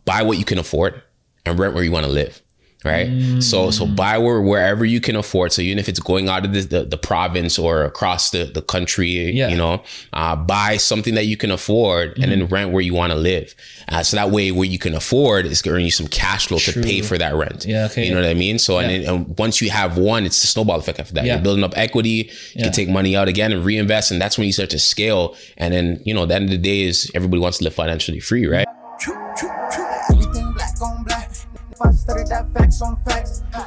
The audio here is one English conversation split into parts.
buy what you can afford and rent where you want to live. Right. So buy wherever you can afford. So even if it's going out of the province or across the country, buy something that you can afford and then rent where you want to live. So that way where you can afford is going to earn you some cash flow to pay for that rent. Yeah. Okay. You know what I mean? So, and once you have one, it's a snowball effect after that. You're building up equity. You can take money out again and reinvest. And that's when you start to scale. And then, you know, the end of the day is everybody wants to live financially free, right? Everything black on black.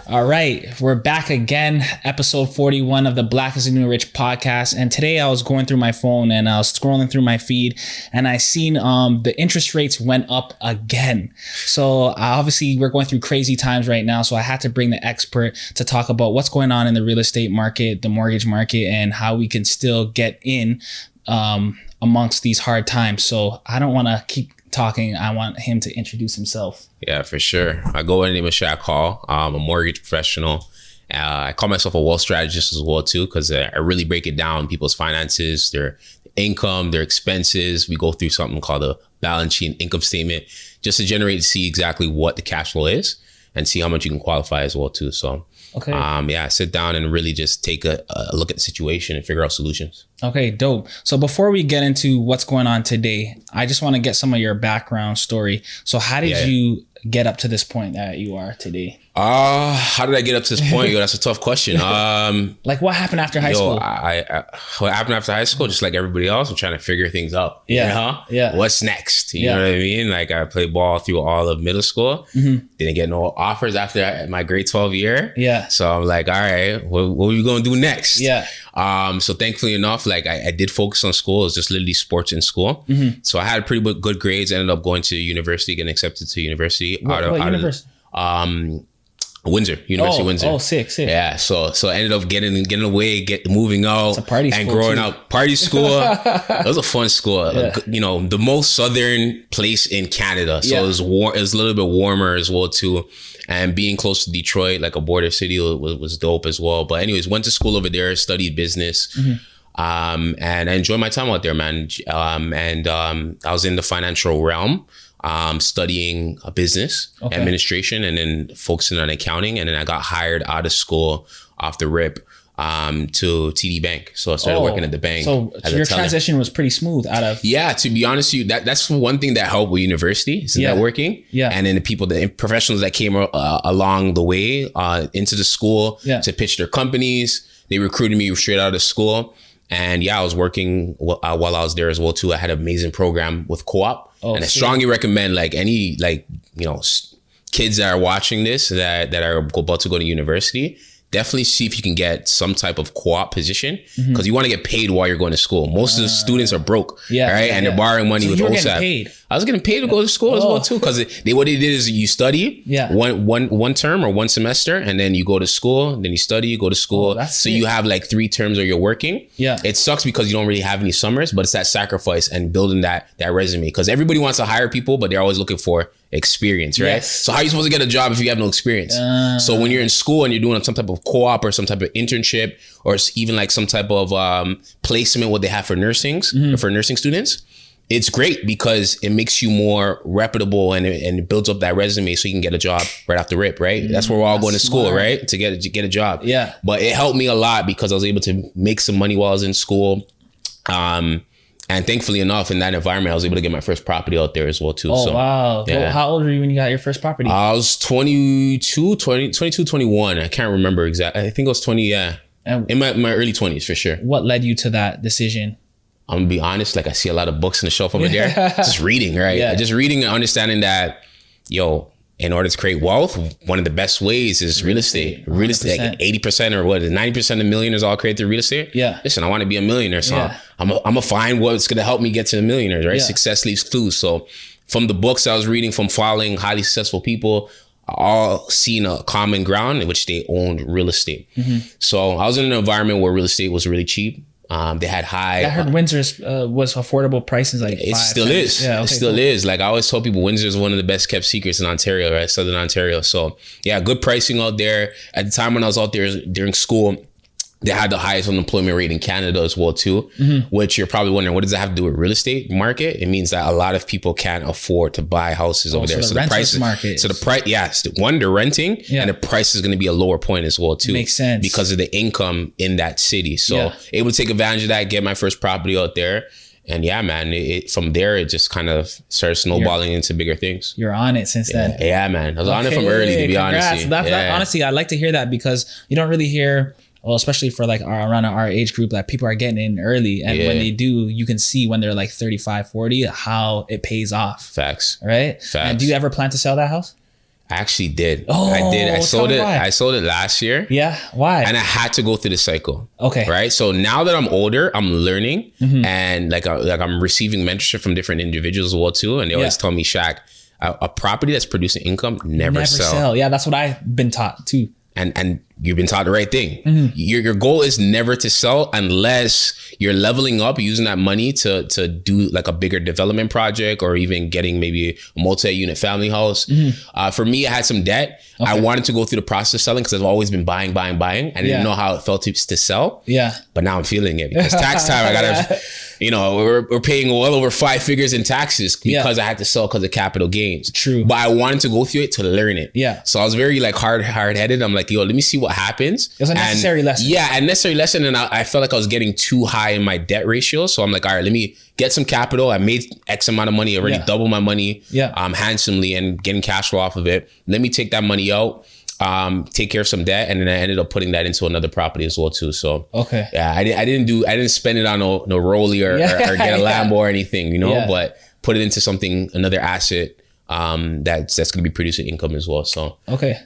All right, we're back again, episode 41 of the Black is the New Rich podcast. And today I was going through my phone and I was scrolling through my feed and I seen the interest rates went up again. So obviously we're going through crazy times right now. So I had to bring the expert to talk about what's going on in the real estate market, the mortgage market, and how we can still get in amongst these hard times. So I don't want to keep talking. I want him to introduce himself. Yeah, for sure. I go by the name of Shaq Hall. I'm a mortgage professional. I call myself a wealth strategist as well too, because I really break it down, people's finances, their income, their expenses. We go through something called a balance sheet and income statement just to generate to see exactly what the cash flow is and see how much you can qualify as well too. So I sit down and really just take a look at the situation and figure out solutions. Okay, dope. So before we get into what's going on today, I just want to get some of your background story. So how did you get up to this point that you are today? How did I get up to this point? Yo, that's a tough question. Like what happened after high school? What happened after high school? Just like everybody else, I'm trying to figure things out. Yeah. You know? What's next? You know what I mean? Like I played ball through all of middle school. Didn't get no offers after my grade 12 year. Yeah. So I'm like, all right, what are we going to do next? Yeah. So thankfully enough, like I did focus on school. It was just literally sports in school. So I had pretty good grades. Ended up going to university, getting accepted to university. What university? Windsor, University of Windsor. Oh, sick. Yeah. So I ended up getting away, moving out. It's a party school. And growing up. Party school. It was a fun school. Yeah. You know, the most southern place in Canada. So it was warm. It was a little bit warmer as well too. And being close to Detroit, like a border city, was dope as well. But anyways, went to school over there, studied business. And I enjoyed my time out there, man. I was in the financial realm. Studying a business administration and then focusing on accounting. And then I got hired out of school off the rip to TD Bank. So I started working at the bank. So your transition was pretty smooth out of... Yeah, to be honest with you, that's one thing that helped with university is networking. Yeah. And then the professionals that came along the way into the school to pitch their companies. They recruited me straight out of school. And I was working while I was there as well too. I had an amazing program with Co-op. And I strongly recommend kids that are watching this that are about to go to university, definitely see if you can get some type of co-op position because you want to get paid while you're going to school. Most of the students are broke, right? And they're borrowing money with OSAP. I was getting paid to go to school as well too because what they did is you study one term or one semester and then you go to school, then you study, you go to school. So you have like 3 terms where you're working. Yeah. It sucks because you don't really have any summers, but it's that sacrifice and building that resume because everybody wants to hire people, but they're always looking for experience, right? Yes. So how are you supposed to get a job if you have no experience? So when you're in school and you're doing some type of co-op or some type of internship or even like some type of placement, what they have for nursing students, it's great because it makes you more reputable and it builds up that resume so you can get a job right off the rip, right? That's where we're all going to school, right? To get a job. Yeah. But it helped me a lot because I was able to make some money while I was in school. And thankfully enough, in that environment, I was able to get my first property out there as well too. Oh, wow. Yeah. Well, how old were you when you got your first property? I was 22, 21. I can't remember exactly. I think I was 20, yeah. In my early 20s for sure. What led you to that decision? I'm gonna be honest, like I see a lot of books on the shelf over there. Just reading, right? Yeah. Just reading and understanding that, in order to create wealth, one of the best ways is real estate. Real estate, like 80% or 90% of millionaires all create through real estate. Yeah. Listen, I want to be a millionaire, so I'm gonna find what's gonna help me get to the millionaires, right? Yeah. Success leaves clues. So from the books I was reading, from following highly successful people, all seen a common ground in which they owned real estate. So I was in an environment where real estate was really cheap. They had high. I heard Windsor's was affordable prices. Like it still is. Yeah, okay, it still is. Like I always tell people, Windsor is one of the best kept secrets in Ontario, right? Southern Ontario. So yeah, good pricing out there. At the time when I was out there during school, They had the highest unemployment rate in Canada as well too, which you're probably wondering, what does that have to do with real estate market? It means that a lot of people can't afford to buy houses over there. So the price market. So the price, yes, one, they're renting, and the price is going to be a lower point as well too. Makes sense. Because of the income in that city. So able to take advantage of that, get my first property out there. And yeah, man, from there, it just kind of started snowballing into bigger things. You're on it since then. Yeah, man. I was on it from early, to be honest. Honestly, I like to hear that because you don't really hear, well, especially for like around our age group, that people are getting in early. And when they do, you can see when they're like 35, 40, how it pays off. Facts. Right? Facts. And do you ever plan to sell that house? I actually did. Oh, I did. I sold it. Why? I sold it last year. Yeah. Why? And I had to go through the cycle. Okay. Right. So now that I'm older, I'm learning and like I'm receiving mentorship from different individuals as well too. And they always tell me, Shaq, a property that's producing income, never sell. Yeah, that's what I've been taught too. And you've been taught the right thing. Your goal is never to sell unless you're leveling up, using that money to do like a bigger development project or even getting maybe a multi-unit family house. For me, I had some debt. Okay. I wanted to go through the process of selling because I've always been buying. I didn't know how it felt to sell. Yeah. But now I'm feeling it because tax time, I gotta, we're paying well over 5 figures in taxes because I had to sell because of capital gains. True. But I wanted to go through it to learn it. Yeah. So I was very like hard-headed. I'm like, yo, let me see what happens. It was a necessary lesson. Yeah, a necessary lesson. And I felt like I was getting too high in my debt ratio. So I'm like, all right, let me get some capital. I made X amount of money, already double my money handsomely and getting cash flow off of it. Let me take that money out, take care of some debt. And then I ended up putting that into another property as well too. So yeah, I didn't spend it on no rollie or get a Lambo or anything, but put it into something, another asset that's going to be producing income as well. So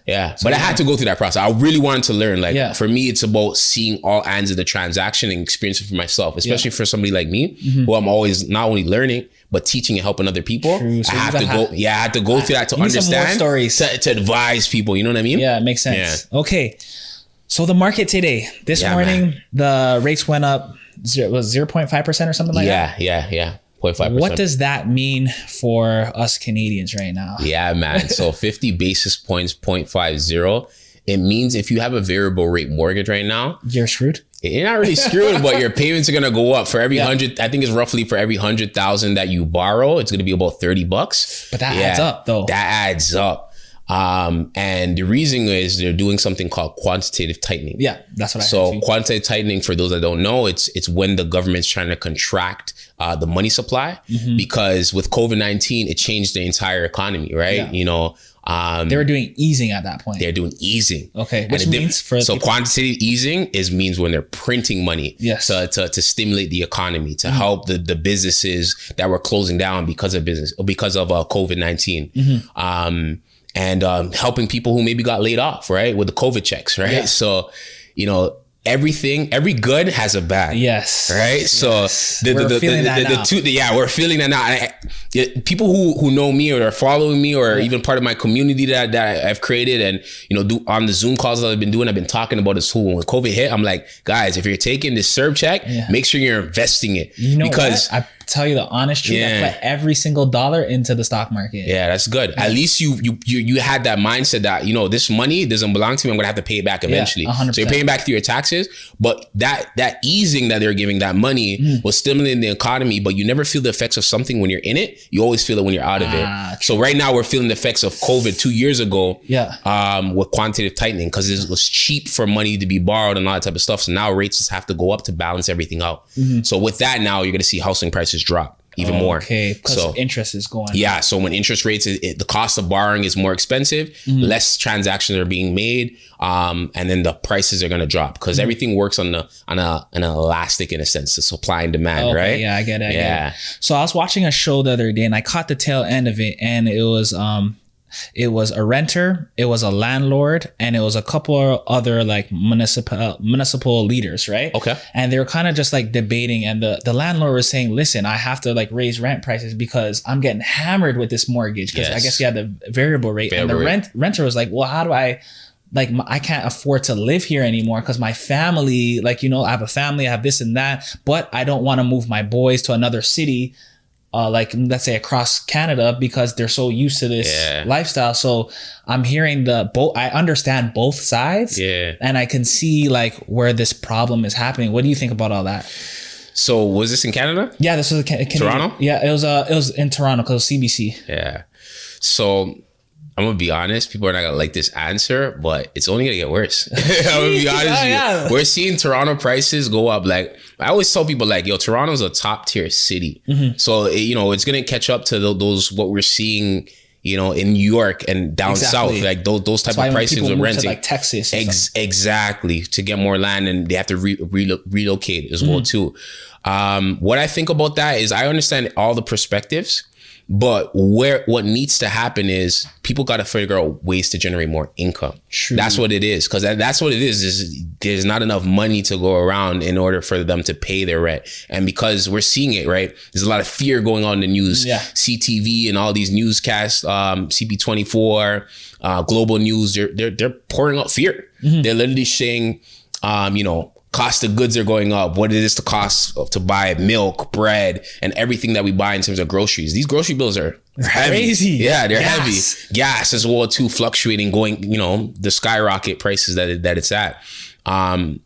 yeah, but I had to go through that process. I really wanted to learn. Like for me, it's about seeing all ends of the transaction and experiencing for myself, especially for somebody like me, who I'm always not only learning but teaching and helping other people. So I had to go through that to understand, to advise people. You know what I mean? Yeah, it makes sense. Yeah. Okay, so the market today, this morning, the rates went up. Was 0.5% or something like that? Yeah. 0.5%. What does that mean for us Canadians right now? Yeah, man. So 50 basis points, 0.50. It means if you have a variable rate mortgage right now, you're screwed. You're not really screwed, but your payments are going to go up for every 100. I think it's roughly for every 100,000 that you borrow, it's going to be about $30. But that adds up though. That adds up. And the reason is they're doing something called quantitative tightening. Yeah, that's what I heard. So quantitative tightening, for those that don't know, it's when the government's trying to contract the money supply, because with COVID-19, it changed the entire economy, right? They were doing easing at that point. They're doing easing. Okay, which means quantitative easing means when they're printing money to stimulate the economy, to help the businesses that were closing down because of COVID-19. And helping people who maybe got laid off, right? With the COVID checks, right? Yeah. So, every good has a bad. Yes. Right? Yes. So we're feeling that now. People who know me or are following me or even part of my community that I've created and, do on the Zoom calls that I've been talking about this whole, when COVID hit, I'm like, guys, if you're taking this serve check, make sure you're investing it. Because what? I tell you the honest truth, I put every single dollar into the stock market. Yeah, that's good. At least you had that mindset that, this money doesn't belong to me. I'm going to have to pay it back eventually. 100%. So you're paying back through your taxes, but that easing that they're giving, that money was stimulating the economy, but you never feel the effects of something when you're in it. You always feel it when you're out of it. True. So right now we're feeling the effects of COVID 2 years ago with quantitative tightening, because it was cheap for money to be borrowed and all that type of stuff. So now rates just have to go up to balance everything out. So with that, now you're going to see housing prices drop even more. Okay, because interest is going. Yeah, so when interest rates, the cost of borrowing is more expensive, less transactions are being made, and then the prices are going to drop, because everything works on an elastic, in a sense, the supply and demand, right? Yeah, I get it. So I was watching a show the other day and I caught the tail end of it, and it was a renter, it was a landlord, and it was a couple of other like municipal leaders, right? Okay. And they were kind of just like debating, and the landlord was saying, listen, I have to like raise rent prices because I'm getting hammered with this mortgage, because I guess you had the variable rate. And the renter was like, well, how do I can't afford to live here anymore because my family, I have a family, I have this and that, but I don't want to move my boys to another city like let's say across Canada because they're so used to this lifestyle. So I'm hearing I understand both sides, and I can see like where this problem is happening. What do you think about all that? So was this in Canada? Yeah, this was Toronto. Yeah, it was in Toronto because it was CBC. Yeah. So I'm gonna be honest, people are not gonna like this answer, but it's only gonna get worse. I'm gonna be honest with you. We're seeing Toronto prices go up. Like I always tell people, like, yo, Toronto's a top tier city. So it's gonna catch up to those what we're seeing, in New York and down south, like those type of pricing of renting, like Texas. Exactly, to get more land, and they have to relocate as well too. What I think about that is I understand all the perspectives. But what needs to happen is people got to figure out ways to generate more income. True. That's what it is. Because that's what it is there's not enough money to go around in order for them to pay their rent. And because we're seeing it, right? There's a lot of fear going on in the news. Yeah. CTV and all these newscasts, CP24, Global News, they're pouring out fear. They're literally saying, cost of goods are going up. What it is the cost to buy milk, bread, and everything that we buy in terms of groceries. These grocery bills are heavy. Crazy. Yeah, they're heavy. Gas as well too, fluctuating, going, the skyrocket prices that it's at. But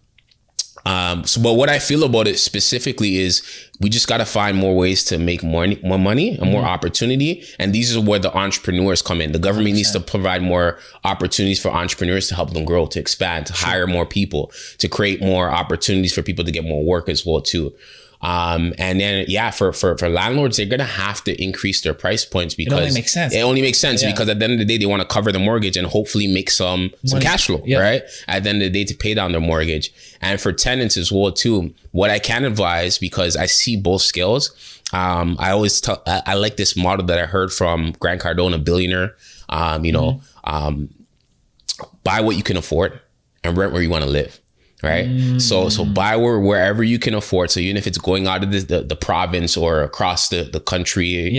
what I feel about it specifically is we just got to find more ways to make more money and more opportunity. And these are where the entrepreneurs come in. The government 100%. Needs to provide more opportunities for entrepreneurs to help them grow, to expand, to hire more people, to create more opportunities for people to get more work as well too. And then for landlords, they're gonna have to increase their price points because it only makes sense because at the end of the day they want to cover the mortgage and hopefully make some cash flow, right? At the end of the day to pay down their mortgage. And for tenants as well too, what I can advise, because I see both scales, I always I like this model that I heard from Grant Cardone, billionaire. Buy what you can afford and rent where you want to live. Right. So buy wherever you can afford. So even if it's going out of the province or across the country,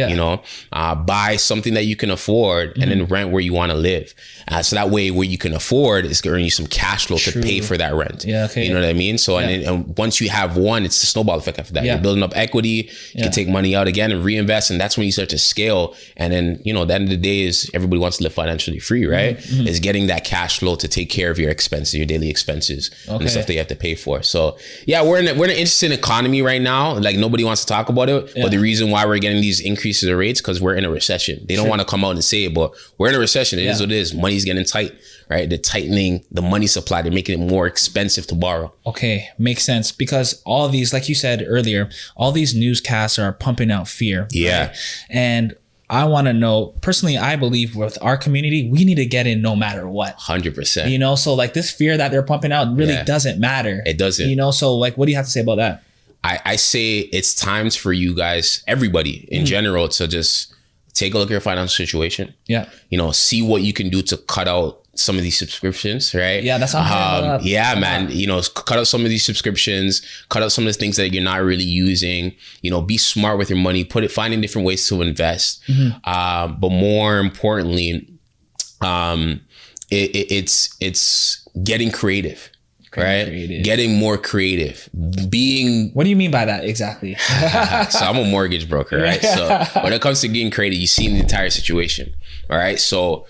buy something that you can afford and then rent where you want to live. So that way where you can afford is going to earn you some cash flow to pay for that rent. Yeah. Okay. You know what I mean? So and once you have one, it's a snowball effect after that. You're building up equity. You can take money out again and reinvest. And that's when you start to scale. And then, the end of the day is everybody wants to live financially free, right? Is getting that cash flow to take care of your expenses, your daily expenses. Okay. Stuff that you have to pay for. So we're in an interesting economy right now. Like nobody wants to talk about it, but the reason why we're getting these increases of rates because we're in a recession. They don't want to come out and say it, but we're in a recession. It is what it is. Money's getting tight, right? They're tightening the money supply. They're making it more expensive to borrow. Okay, makes sense because all of these, like you said earlier, all these newscasts are pumping out fear. Yeah, right? And I want to know, personally, I believe with our community, we need to get in no matter what. 100%. So like this fear that they're pumping out really doesn't matter. It doesn't. So like, what do you have to say about that? I say it's times for you guys, everybody in general, to just take a look at your financial situation. Yeah. See what you can do to cut out some of these subscriptions, right? Yeah, that's man. Cut out some of these subscriptions, cut out some of the things that you're not really using. Be smart with your money. Finding different ways to invest. But more importantly, it's getting creative. Right? Getting more creative. What do you mean by that exactly? So I'm a mortgage broker, right? So when it comes to getting creative, you see the entire situation. All right. So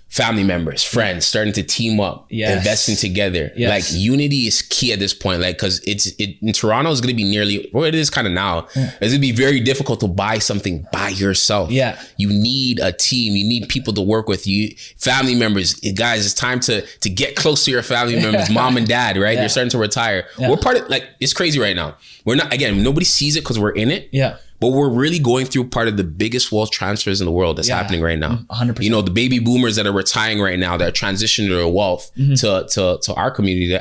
family members, friends, starting to team up, investing together. Like unity is key at this point. Like, cause in Toronto is going to be it is kind of now. It's going to be very difficult to buy something by yourself. Yeah. You need a team. You need people to work with you. Family members, guys, it's time to get close to your family members, mom and dad, right? They're starting to retire. We're part of, it's crazy right now. We're not, again, nobody sees it cause we're in it. Yeah. But we're really going through part of the biggest wealth transfers in the world that's happening right now. 100%. The baby boomers that are retiring right now, that are transitioning their wealth to our community,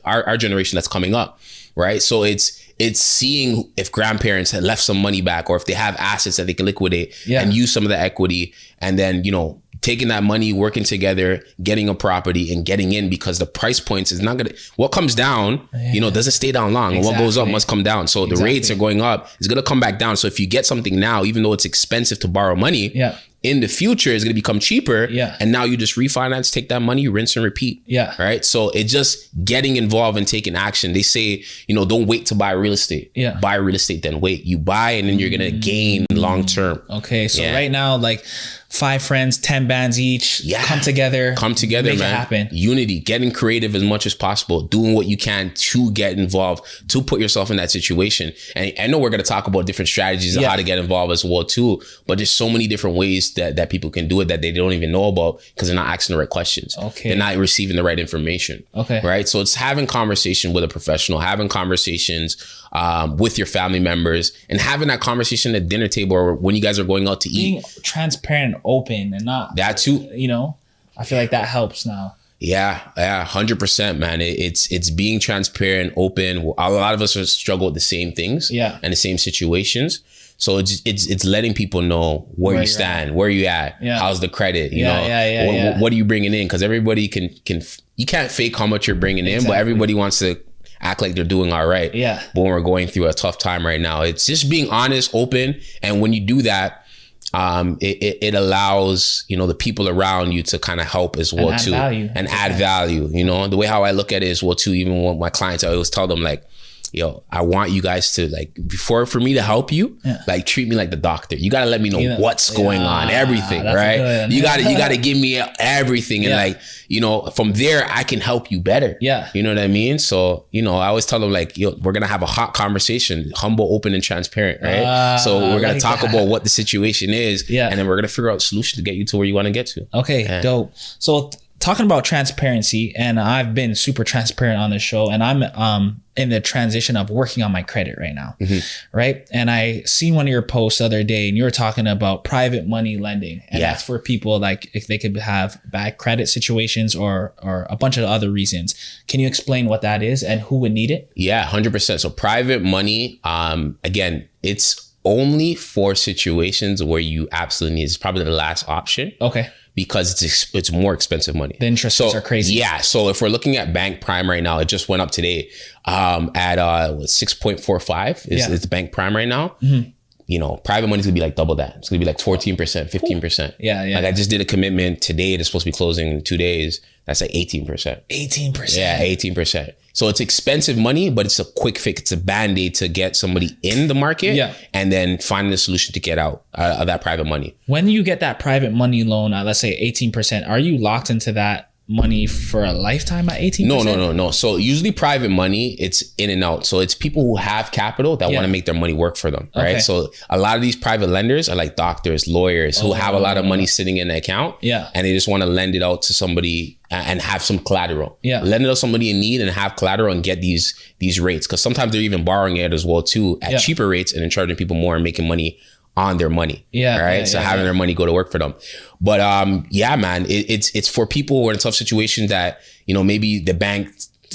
our generation that's coming up, right? So it's seeing if grandparents had left some money back or if they have assets that they can liquidate and use some of the equity, and then, taking that money, working together, getting a property and getting in, because the price points is not what comes down, doesn't stay down long. And what goes up must come down. So the rates are going up. It's going to come back down. So if you get something now, even though it's expensive to borrow money, in the future is going to become cheaper. Yeah. And now you just refinance, take that money, rinse and repeat. Yeah. Right. So it's just getting involved and taking action. They say, don't wait to buy real estate. Yeah. Buy real estate, then wait. You buy and then you're going to gain long term. Okay. So right now, like 5 friends, 10 bands each, come together, make man. it happen. Unity, getting creative as much as possible, doing what you can to get involved, to put yourself in that situation. And I know we're going to talk about different strategies of how to get involved as well too, but there's so many different ways that people can do it that they don't even know about because they're not asking the right questions. Okay. They're not receiving the right information. Okay. Right. So it's having conversation with a professional, having conversations with your family members, and having that conversation at dinner table or when you guys are going out to eat. Being transparent, open, and not that too. I feel like that helps now. Yeah, 100%, man. It's being transparent, open. A lot of us struggle with the same things, and the same situations. So it's letting people know where you stand, where you at, how's the credit, what are you bringing in? Because everybody can you can't fake how much you're bringing in, but everybody wants to act like they're doing all right. Yeah. But when we're going through a tough time right now, it's just being honest, open, and when you do that, it allows the people around you to kind of help as well too, and add value. The way how I look at it is well too. Even with my clients, I always tell them like, I want you guys to for me to help you, treat me like the doctor. You gotta let me know what's going on, everything, right? Good. You gotta give me everything, and from there I can help you better. Yeah, you know what I mean. So I always tell them we're gonna have a hot conversation, humble, open, and transparent, right? So we're gonna talk about what the situation is, and then we're gonna figure out a solution to get you to where you want to get to. Okay, dope. So talking about transparency, and I've been super transparent on this show, and I'm in the transition of working on my credit right now, right? And I seen one of your posts the other day, and you were talking about private money lending, and that's for people if they could have bad credit situations or a bunch of other reasons. Can you explain what that is and who would need it? Yeah, 100%. So private money, again, it's only for situations where you absolutely need. It's probably the last option. Okay. Because it's more expensive money. The interest rates are crazy. Yeah. So if we're looking at bank prime right now, it just went up today at 6.45 is the bank prime right now. Mm-hmm. Private money is gonna be double that. It's gonna be 14%, 15%. Yeah. I just did a commitment today. It's supposed to be closing in 2 days. That's 18%. 18%. Yeah, 18%. So it's expensive money, but it's a quick fix. It's a band-aid to get somebody in the market and then finding a solution to get out of that private money. When you get that private money loan, let's say 18%, are you locked into that money for a lifetime at 18%? No. So usually private money, it's in and out. So it's people who have capital that want to make their money work for them, right? Okay. So a lot of these private lenders are like doctors, lawyers who have a lot of money sitting in the account, and they just want to lend it out to somebody and have some collateral. Yeah, lend it out to somebody in need and have collateral and get these rates, because sometimes they're even borrowing it as well too at cheaper rates and then charging people more and making money on their money. Yeah. Right. So having their money go to work for them. But man, it's for people who are in a tough situation that, maybe the bank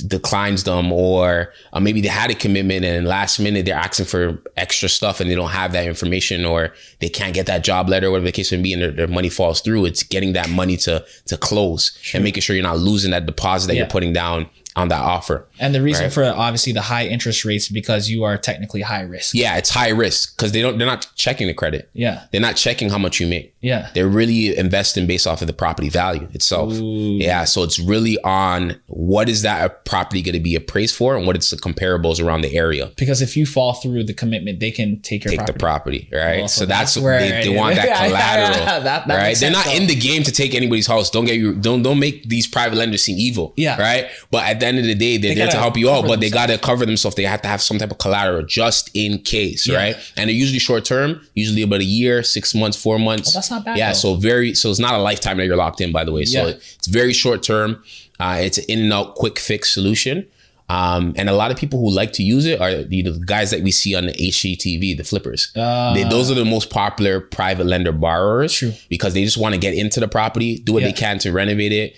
declines them, or maybe they had a commitment and last minute they're asking for extra stuff and they don't have that information, or they can't get that job letter, whatever the case may be, and their money falls through. It's getting that money to close and making sure you're not losing that deposit that you're putting down on that offer. And the reason for obviously the high interest rates, because you are technically high risk. Yeah, it's high risk because they're not checking the credit. Yeah. They're not checking how much you make. Yeah. They're really investing based off of the property value itself. Ooh. Yeah. So it's really on what is that property going to be appraised for and what it's the comparables around the area. Because if you fall through the commitment, they can take the property, right? Well, so that's where they want that collateral. that right? They're not in the game to take anybody's house. Don't make these private lenders seem evil. Yeah. Right. But at the end of the day, they're there to help you out, but they got to cover themselves. They have to have some type of collateral just in case, right? And they're usually short term, usually about a year, 6 months, 4 months. Oh, that's not bad. Yeah, so it's not a lifetime that you're locked in, by the way. So it's very short term. It's an in and out quick fix solution. And a lot of people who like to use it are the guys that we see on the HGTV, the flippers. Those are the most popular private lender borrowers. Because they just want to get into the property, do what they can to renovate it,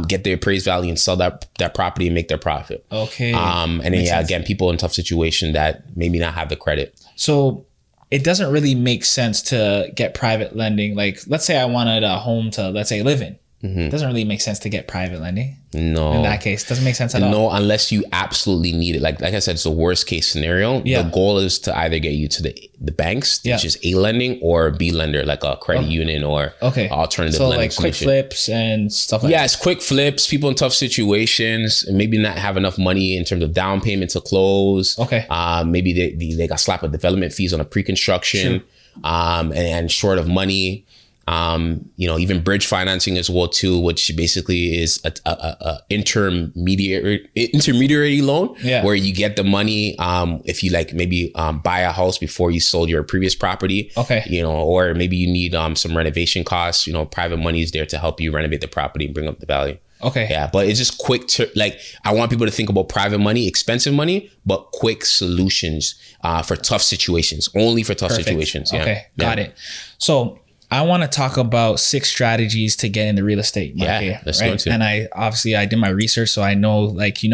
get their appraised value and sell that property and make their profit. Okay. And then again, people in tough situation that maybe not have the credit. So it doesn't really make sense to get private lending. Like, let's say I wanted a home to, let's say, live in. it doesn't really make sense to get private lending. No. In that case, doesn't make sense at all. No, unless you absolutely need it. Like I said, it's the worst case scenario. Yeah. The goal is to either get you to the banks, which is A lending, or B lender, like a credit union or alternative lending like quick solution. flips and stuff like that. Yeah, it's quick flips, people in tough situations, and maybe not have enough money in terms of down payment to close. Okay. Maybe they got slapped with development fees on a pre-construction, and short of money. Even bridge financing as well too, which basically is a intermediary loan, where you get the money if you maybe buy a house before you sold your previous property. Or maybe you need some renovation costs. Private money is there to help you renovate the property and bring up the value. Okay. Yeah, but it's just quick I want people to think about private money, expensive money, but quick solutions for tough situations. Only for tough situations. Yeah. Okay, got it. So I want to talk about 6 strategies to get in the real estate market. Yeah, let's go into it. And I did my research, so I know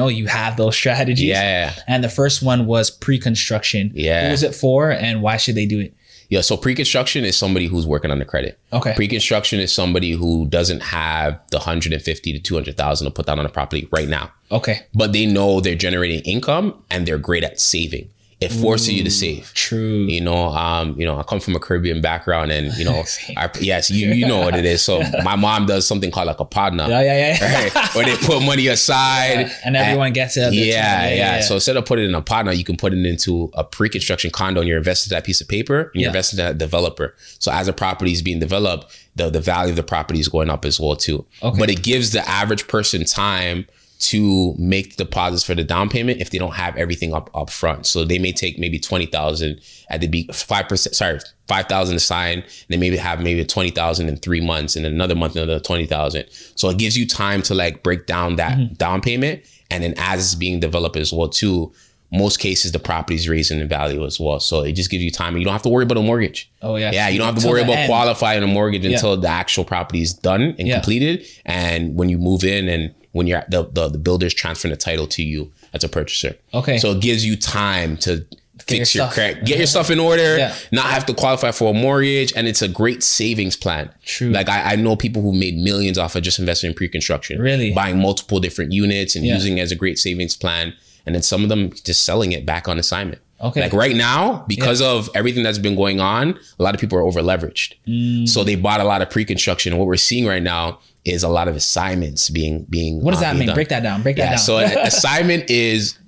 you have those strategies. Yeah. And the first one was pre-construction. Yeah. Who is it for, and why should they do it? Yeah, so pre-construction is somebody who's working on the credit. Okay. Pre-construction is somebody who doesn't have the 150 to 200,000 to put down on a property right now. Okay. But they know they're generating income and they're great at saving. It forces you to save. True. I come from a Caribbean background, and you know what it is. So my mom does something called like a partner. Yeah. Right? Where they put money aside, and everyone gets it. Yeah. So instead of putting it in a partner, you can put it into a pre-construction condo, and you're invested in that piece of paper, and you're invested in that developer. So as a property is being developed, the value of the property is going up as well too. Okay. But it gives the average person time to make the deposits for the down payment if they don't have everything up front. So they may take maybe 20,000 at the 5,000 to sign. They maybe have 20,000 in 3 months, and another month another 20,000. So it gives you time to break down that down payment, and then as it's being developed as well too, most cases the property's raising in value as well. So it just gives you time. You don't have to worry about a mortgage. Oh yeah. Yeah, you don't have to worry about qualifying a mortgage until the actual property is done and completed. And when you move in, and when you're the builder's transferring the title to you as a purchaser. Okay. So it gives you time to fix your credit, get your stuff in order, not have to qualify for a mortgage, and it's a great savings plan. True. I know people who made millions off of just investing in pre-construction. Really? Buying multiple different units and using it as a great savings plan. And then some of them just selling it back on assignment. Okay. Right now, because of everything that's been going on, a lot of people are over leveraged. So they bought a lot of pre-construction. What we're seeing right now is a lot of assignments being. What does that mean? Done. Break that down. So an assignment is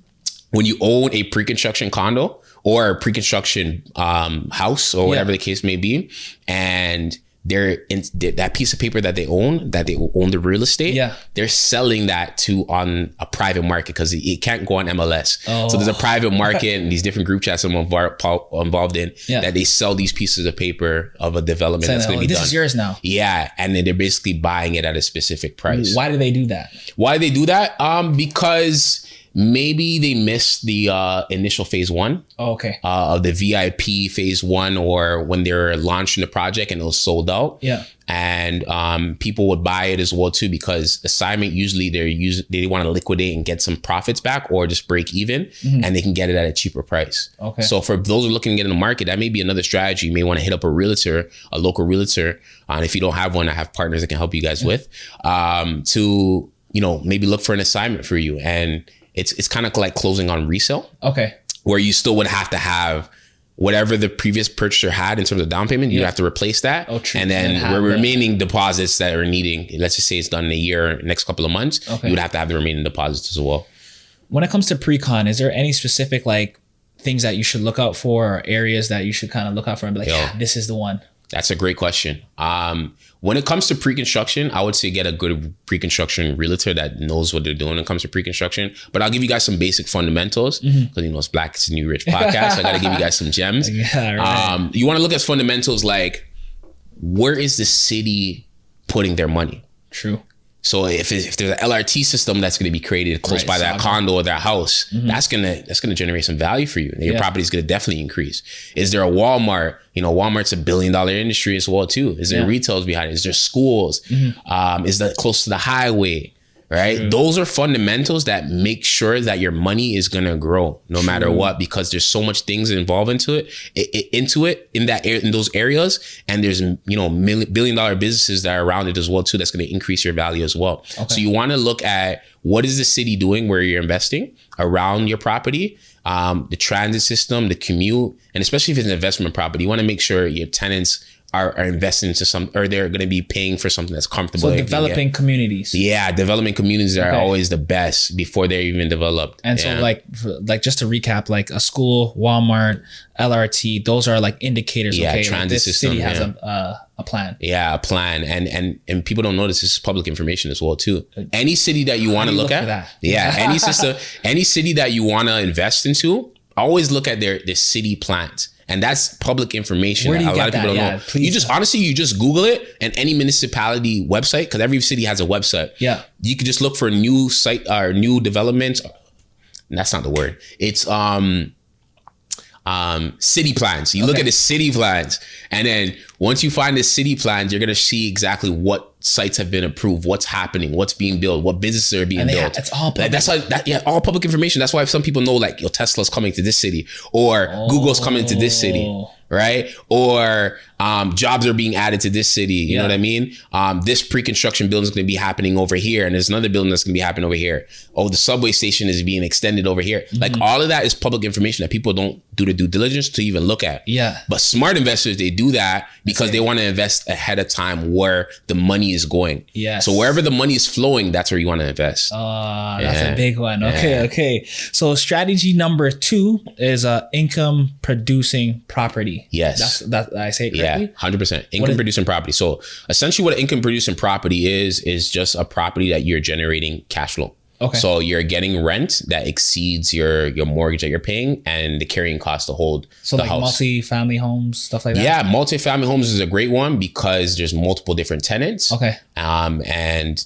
when you own a pre-construction condo or a pre-construction house or whatever the case may be, and that piece of paper that they own the real estate, they're selling that on a private market, because it can't go on MLS. So there's a private market and these different group chats I'm involved in that they sell these pieces of paper of a development that's going to be done. This is yours now. Yeah, and then they're basically buying it at a specific price. Why do they do that? Because maybe they missed the initial phase 1 of the VIP phase 1, or when they're launching the project and it was sold out. Yeah. And people would buy it as well too, because assignment usually they want to liquidate and get some profits back, or just break even, and they can get it at a cheaper price. Okay. So for those who are looking to get in the market, that may be another strategy. You may want to hit up a local realtor. And if you don't have one, I have partners that can help you guys with, to maybe look for an assignment for you. And it's kind of like closing on resale. Okay. Where you still would have to have whatever the previous purchaser had in terms of down payment, you have to replace that. Oh, true. And then remaining deposits that are needing, let's just say it's done in a year, next couple of months, you would have to have the remaining deposits as well. When it comes to pre-con, is there any specific things that you should look out for, or areas that you should kind of look out for and be this is the one? That's a great question. When it comes to pre-construction, I would say get a good pre-construction realtor that knows what they're doing when it comes to pre-construction. But I'll give you guys some basic fundamentals, because it's Black is the New Rich podcast. So I got to give you guys some gems. Yeah, right. You want to look at fundamentals like, where is the city putting their money? True. So if there's an LRT system that's going to be created close by that condo or that house, that's gonna generate some value for you. And your property is going to definitely increase. Is there a Walmart? Walmart's $1 billion industry as well too. Is there retails behind it? Is there schools? Is that close to the highway? right? True. Those are fundamentals that make sure that your money is gonna grow no matter what, because there's so much things involved into it in those areas, and there's billion-dollar businesses that are around it as well too. That's gonna increase your value as well. Okay. So you want to look at what is the city doing where you're investing around your property, the transit system, the commute, and especially if it's an investment property, you want to make sure your tenants are investing into some, or they're going to be paying for something that's comfortable. So developing communities. Yeah, development communities are always the best before they're even developed. And so like just to recap, like a school, Walmart, LRT, those are like indicators. Yeah, okay, transit this system, city has a plan. Yeah, a plan. And people don't notice this is public information as well too. Any city that you want to look at, any city that you want to invest into, always look at their city plans. And that's public information. Where do you a lot of people don't know. Please. You just Google it, and any municipality website, because every city has a website. Yeah. You could just look for new site or new developments. That's not the word. It's city plans. You look at the city plans, and then once you find the city plans, you're gonna see exactly what sites have been approved, what's happening, what's being built, what businesses are being built. It's all public. All public information. That's why some people know, like, Tesla's coming to this city, or Google's coming to this city, right? Or jobs are being added to this city. You know what I mean? This pre-construction building is going to be happening over here, and there's another building that's going to be happening over here. Oh, the subway station is being extended over here. Like, all of that is public information that people don't do the due diligence to even look at. Yeah. But smart investors, they do that because they want to invest ahead of time where the money is going. Yeah. So wherever the money is flowing, that's where you want to invest. That's a big one. Okay. So strategy number 2 is income producing property. Yes. That I say it correctly? Yeah, 100%. Income producing property. So essentially what an income producing property is just a property that you're generating cash flow. Okay. So you're getting rent that exceeds your mortgage that you're paying and the carrying cost to hold the house. Multi-family homes, stuff like that? Yeah, multi-family homes is a great one because there's multiple different tenants. Okay. And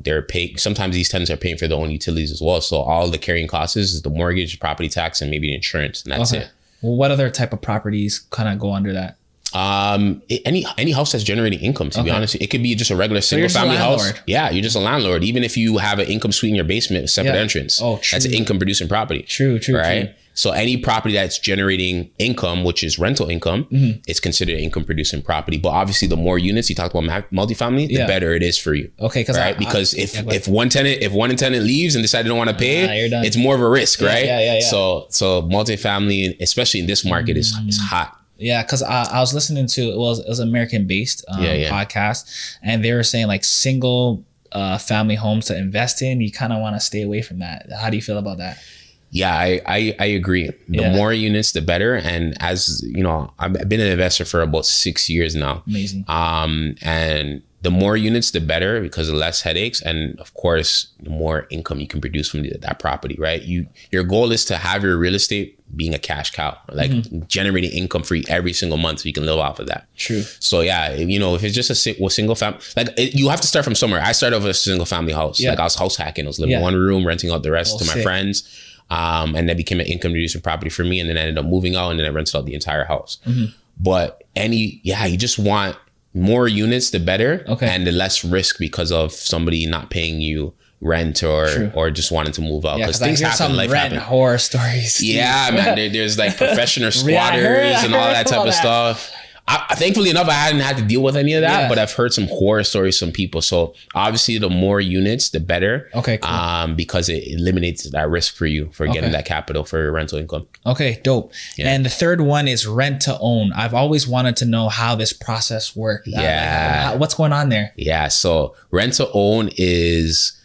they're paying, sometimes these tenants are paying for their own utilities as well. So all the carrying costs is the mortgage, property tax, and maybe the insurance, and that's it. Well, what other type of properties kind of go under that? Any house that's generating income, to be honest. It could be just a regular single family house. Yeah, you're just a landlord. Even if you have an income suite in your basement, a separate entrance. Oh, true. That's an income producing property. True. Right? True. So any property that's generating income, which is rental income, is considered an income producing property. But obviously the more units, you talked about multifamily, the better it is for you. Okay. Right? Because if one tenant leaves and decide they don't want to pay, it's more of a risk, right? Yeah. So multifamily, especially in this market, is hot. Yeah, because I was listening to it was American based podcast, and they were saying like single family homes to invest in, you kind of want to stay away from that. How do you feel about that? Yeah, I agree. The more units, the better. And as you know, I've been an investor for about 6 years now. Amazing. And the more units, the better, because of less headaches, and of course, the more income you can produce from that property, right? Your goal is to have your real estate being a cash cow, like generating income for you every single month, so you can live off of that. True. So yeah, if it's just a single family, you have to start from somewhere. I started off with a single family house. Like I was house hacking. I was living in one room, renting out the rest to my friends. And that became an income producing property for me. And then I ended up moving out, and then I rented out the entire house. But you just want more units, the better, and the less risk because of somebody not paying you rent or just wanting to move out, because things happen, life happens. Horror stories. Yeah, man. There's like professional squatters and all that type of stuff. Thankfully enough, I hadn't had to deal with any of that, but I've heard some horror stories from people. So obviously, the more units, the better. Okay, cool. Because it eliminates that risk for you for getting that capital for your rental income. Okay, dope. Yeah. And the third one is rent to own. I've always wanted to know how this process works. Yeah, what's going on there? Yeah, so rent to own is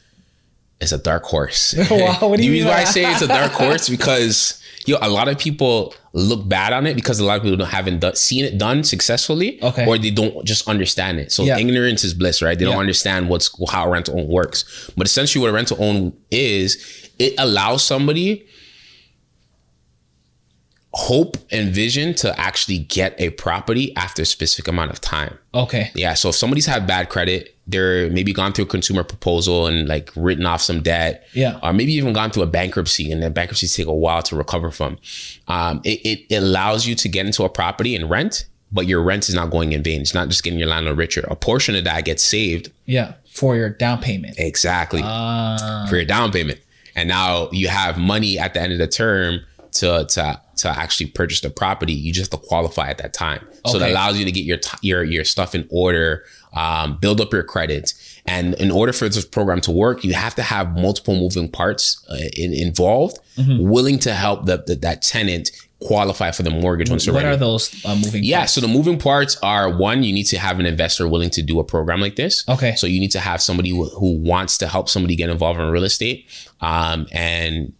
a dark horse. Wow, what do you mean? Why I say it's a dark horse? Because a lot of people look bad on it because a lot of people haven't seen it done successfully, or they don't just understand it. So ignorance is bliss, right? They don't understand how rent to own works. But essentially what a rent to own is, it allows somebody hope and vision to actually get a property after a specific amount of time. Okay. Yeah. So if somebody's had bad credit, they're maybe gone through a consumer proposal and like written off some debt. Yeah. Or maybe even gone through a bankruptcy, and then bankruptcies take a while to recover from. It allows you to get into a property and rent, but your rent is not going in vain. It's not just getting your landlord richer. A portion of that gets saved for your down payment. Exactly. For your down payment. And now you have money at the end of the term to actually purchase the property. You just have to qualify at that time. So that allows you to get your stuff in order, build up your credit. And in order for this program to work, you have to have multiple moving parts involved, willing to help that tenant qualify for the mortgage once they're ready. What are those moving parts? Yeah, so the moving parts are, one, you need to have an investor willing to do a program like this. Okay. So you need to have somebody who wants to help somebody get involved in real estate, and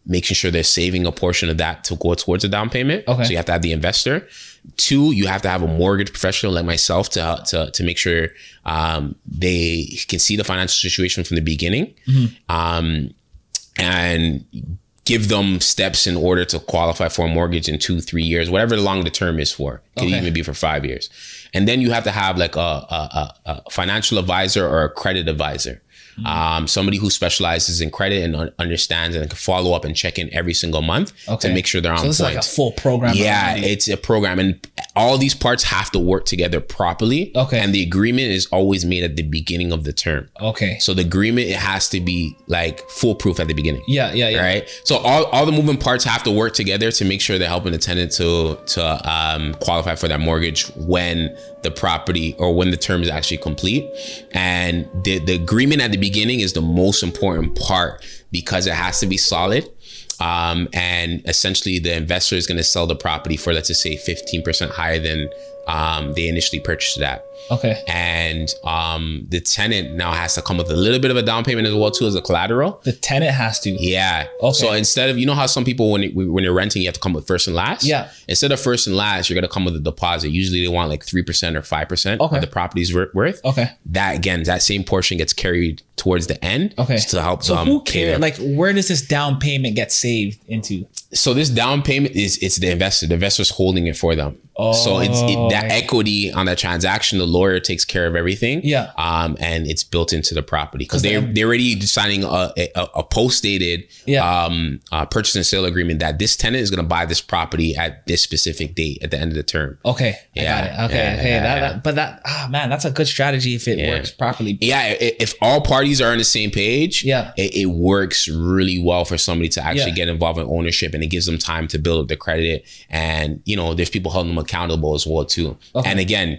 making sure they're saving a portion of that to go towards a down payment. Okay. So you have to have the investor. Two, you have to have a mortgage professional like myself to make sure they can see the financial situation from the beginning, and give them steps in order to qualify for a mortgage in 2-3 years, whatever long the term is for. It could even be for 5 years. And then you have to have like a financial advisor or a credit advisor. Somebody who specializes in credit and understands and can follow up and check in every single month to make sure they're on point. So this is like a full program. Yeah, it's a program, and all these parts have to work together properly. Okay. And the agreement is always made at the beginning of the term. Okay. So the agreement, it has to be like foolproof at the beginning. Yeah. Right. So all the moving parts have to work together to make sure they're helping the tenant to qualify for that mortgage when the property or when the term is actually complete. And the agreement at the beginning is the most important part because it has to be solid. And essentially the investor is going to sell the property for, let's just say, 15% higher than they initially purchased it at. Okay. And the tenant now has to come with a little bit of a down payment as well too, as a collateral. The tenant has to. Yeah. Okay. So instead of, how some people when you're renting, you have to come with first and last. Yeah. Instead of first and last, you're gonna come with a deposit. Usually they want like 3% or 5% of the property's worth. Okay. That same portion gets carried towards the end. Okay. To help. So who cares? Like, where does this down payment get saved into? So this down payment it's the investor. The investor's holding it for them. Oh, so that equity on that transaction, the lawyer takes care of everything. Yeah. And it's built into the property because they're already signing a post-dated purchase and sale agreement that this tenant is going to buy this property at this specific date at the end of the term. Okay. Yeah. I got it. Okay. Man, that's a good strategy if it works properly. Yeah. If all parties are on the same page, it works really well for somebody to actually get involved in ownership, and it gives them time to build up the credit. And, there's people holding them accountable as well too. Okay. And again,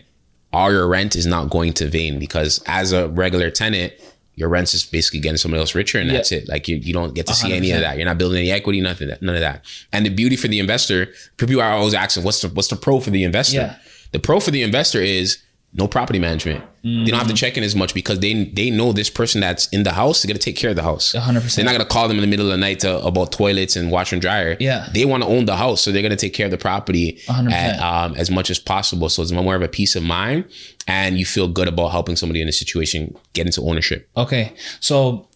all your rent is not going to vain because as a regular tenant, your rent is basically getting somebody else richer, and that's it. Like you don't get to see 100%. Any of that. You're not building any equity, none of that. And the beauty for the investor, people are always asking, what's the pro for the investor? Yeah. The pro for the investor is no property management. They don't have to check in as much because they know this person that's in the house is going to take care of the house. 100%. They're not going to call them in the middle of the night about toilets and washer and dryer. Yeah. They want to own the house, so they're going to take care of the property as much as possible. So it's more of a peace of mind, and you feel good about helping somebody in a situation get into ownership. Okay. So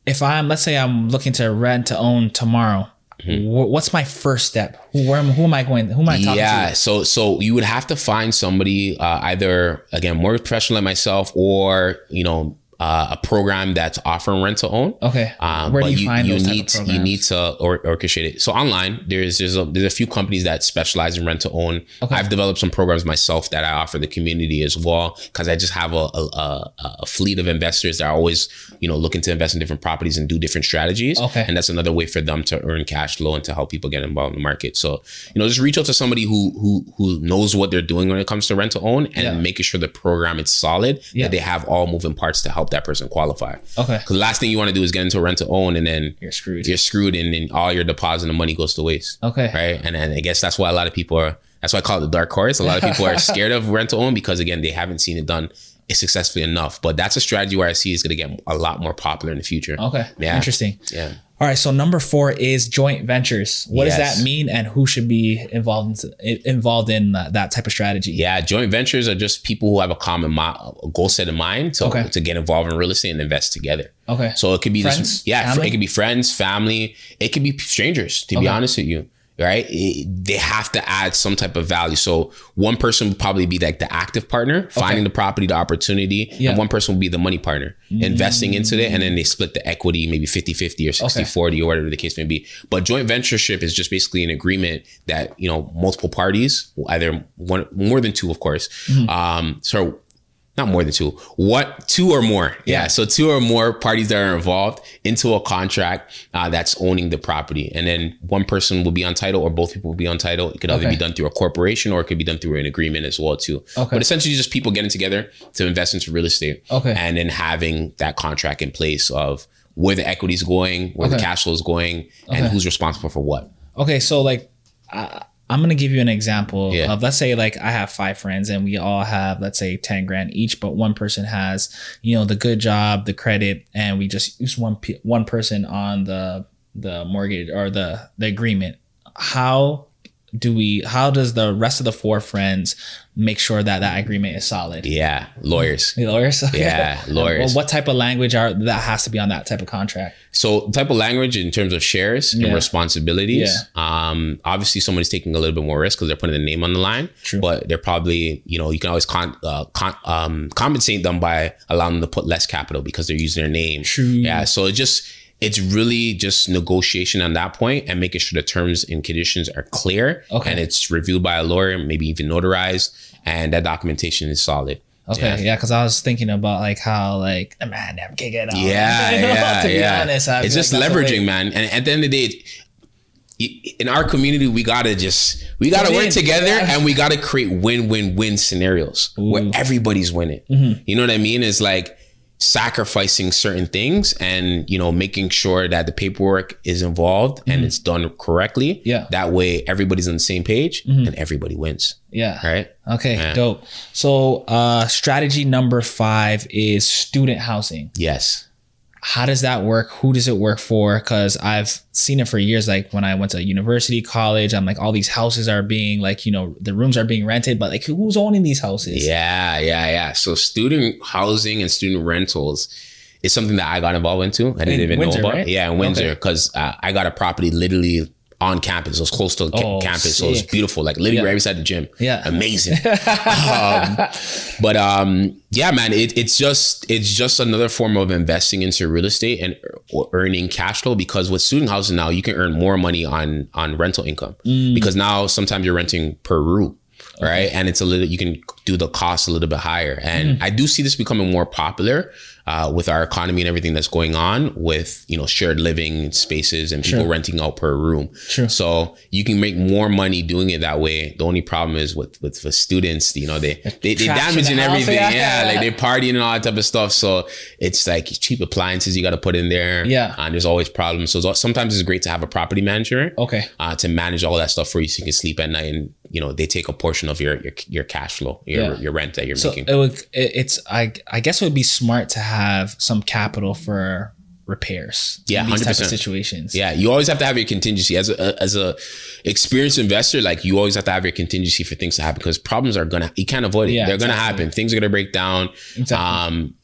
if let's say I'm looking to rent to own tomorrow, what's my first step? Who am I talking to? Yeah, so you would have to find somebody, either again more professional like myself, or a program that's offering rent to own. Okay. Where do you find those type of programs? You need to orchestrate it. So online, there's a few companies that specialize in rent to own. Okay. I've developed some programs myself that I offer the community as well, because I just have a fleet of investors that are always looking to invest in different properties and do different strategies. Okay. And that's another way for them to earn cash flow and to help people get involved in the market. So just reach out to somebody who knows what they're doing when it comes to rent to own, and making sure the program is solid, that they have all moving parts to help that person qualify. Okay. Because the last thing you want to do is get into a rent to own and then you're screwed and then all your deposit and money goes to waste. Okay. Right. And I guess that's why a lot of people that's why I call it the dark horse. A lot of people are scared of rent to own because again, they haven't seen it done successfully enough. But that's a strategy where I see is going to get a lot more popular in the future. Okay. Yeah. Interesting. Yeah. All right. So number 4 is joint ventures. What does that mean, and who should be involved in that type of strategy? Yeah. Joint ventures are just people who have a common goal set in mind to get involved in real estate and invest together. Okay. So it could be friends, it could be friends, family. It could be strangers, to be honest with you. Right? They have to add some type of value. So one person would probably be like the active partner, finding the property, the opportunity, and one person will be the money partner, investing into it, and then they split the equity, maybe 50-50 or 60-40 or whatever the case may be. But joint ventureship is just basically an agreement that, multiple parties, either more than two, of course, so not more than two. What? Two or more. Yeah. So two or more parties that are involved into a contract that's owning the property. And then one person will be on title or both people will be on title. It could either be done through a corporation or it could be done through an agreement as well too. But essentially just people getting together to invest into real estate. And then having that contract in place of where the equity is going, where the cash flow is going, and who's responsible for what. Okay. So like, I'm going to give you an example of, let's say like I have 5 friends and we all have, let's say 10 grand each, but one person has, you know, the good job, the credit, and we just use one person on the mortgage or the agreement. How does the rest of the 4 friends make sure that agreement is solid? Yeah. Lawyers. Lawyers? Okay. Yeah. Lawyers. Well, what type of language that has to be on that type of contract? So type of language in terms of shares and responsibilities. Obviously somebody's taking a little bit more risk because they're putting their name on the line. But they're probably, you know, you can always compensate them by allowing them to put less capital because they're using their name. Yeah. So it's really just negotiation on that point and making sure the terms and conditions are clear and it's reviewed by a lawyer, maybe even notarized, and that documentation is solid. Yeah, because I was thinking about like how like the man them kick it out. To be honest, it's just leveraging, man. And at the end of the day, in our community, we gotta work together and we gotta create win-win-win scenarios where everybody's winning. You know what I mean? It's like sacrificing certain things and, you know, making sure that the paperwork is involved and it's done correctly. That way everybody's on the same page and everybody wins. Right. Okay. Dope. So strategy number 5 is student housing. Yes. How does that work? Who does it work for? Because I've seen it for years. Like when I went to university, college, I'm like, all these houses are being like, you know, the rooms are being rented, but like who's owning these houses? Yeah. So student housing and student rentals is something that I got involved into. I didn't even know about. Right? Yeah, in Windsor, because I got a property literally on campus. It was close to campus. Sick. So it was beautiful, like literally right beside the gym. Amazing. But yeah, man, it's just another form of investing into real estate and earning cash flow, because with student housing now you can earn more money on rental income because now sometimes you're renting per room. Right. And it's you can do the cost a little bit higher. And I do see this becoming more popular with our economy and everything that's going on with, you know, shared living spaces and people renting out per room. So you can make more money doing it that way. The only problem is with students, you know, they damaging everything. Like they partying and all that type of stuff. So it's like cheap appliances you got to put in there. And there's always problems. So sometimes it's great to have a property manager to manage all that stuff for you so you can sleep at night, and, you know, they take a portion of your cash flow, your rent that you're making. I guess it would be smart to have some capital for repairs. In these 100%. Type of situations. You always have to have your contingency as a experienced investor. Like you always have to have your contingency for things to happen, because problems you can't avoid it. They're gonna happen. Things are gonna break down.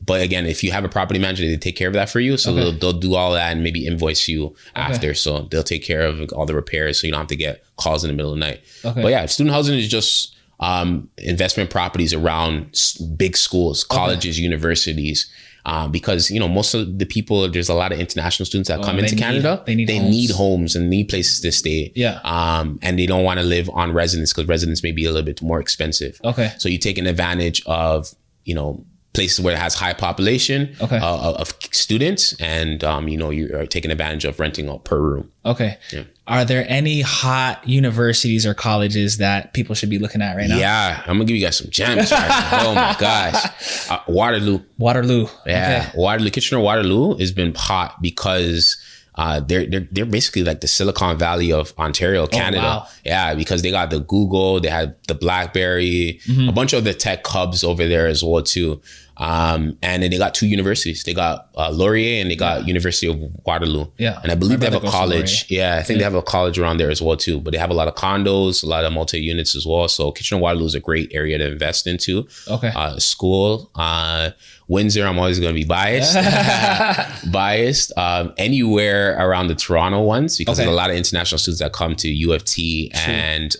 But again, if you have a property manager, they take care of that for you. So they'll do all that and maybe invoice you after. So they'll take care of all the repairs, so you don't have to get calls in the middle of the night. But yeah, student housing is just investment properties around big schools, colleges, universities. Because, you know, most of the people, there's a lot of international students that come into Canada. They need homes and need places to stay. And they don't want to live on residence, because residence may be a little bit more expensive. So you're taking advantage of, you know, places where it has high population of students, and you know, you're taking advantage of renting out per room. Are there any hot universities or colleges that people should be looking at right now? I'm gonna give you guys some gems right now. Oh my gosh. Waterloo. Waterloo, Kitchener-Waterloo has been hot because they're basically like the Silicon Valley of Ontario, Canada. Because they got the Google, they had the BlackBerry, a bunch of the tech hubs over there as well too. And then they got 2 universities. They got Laurier and they got University of Waterloo. And I believe they have a college. I think they have a college around there as well too. But they have a lot of condos, a lot of multi-units as well. So Kitchener-Waterloo is a great area to invest into. School. Windsor, I'm always going to be biased. Anywhere around the Toronto ones, because there's a lot of international students that come to U of T and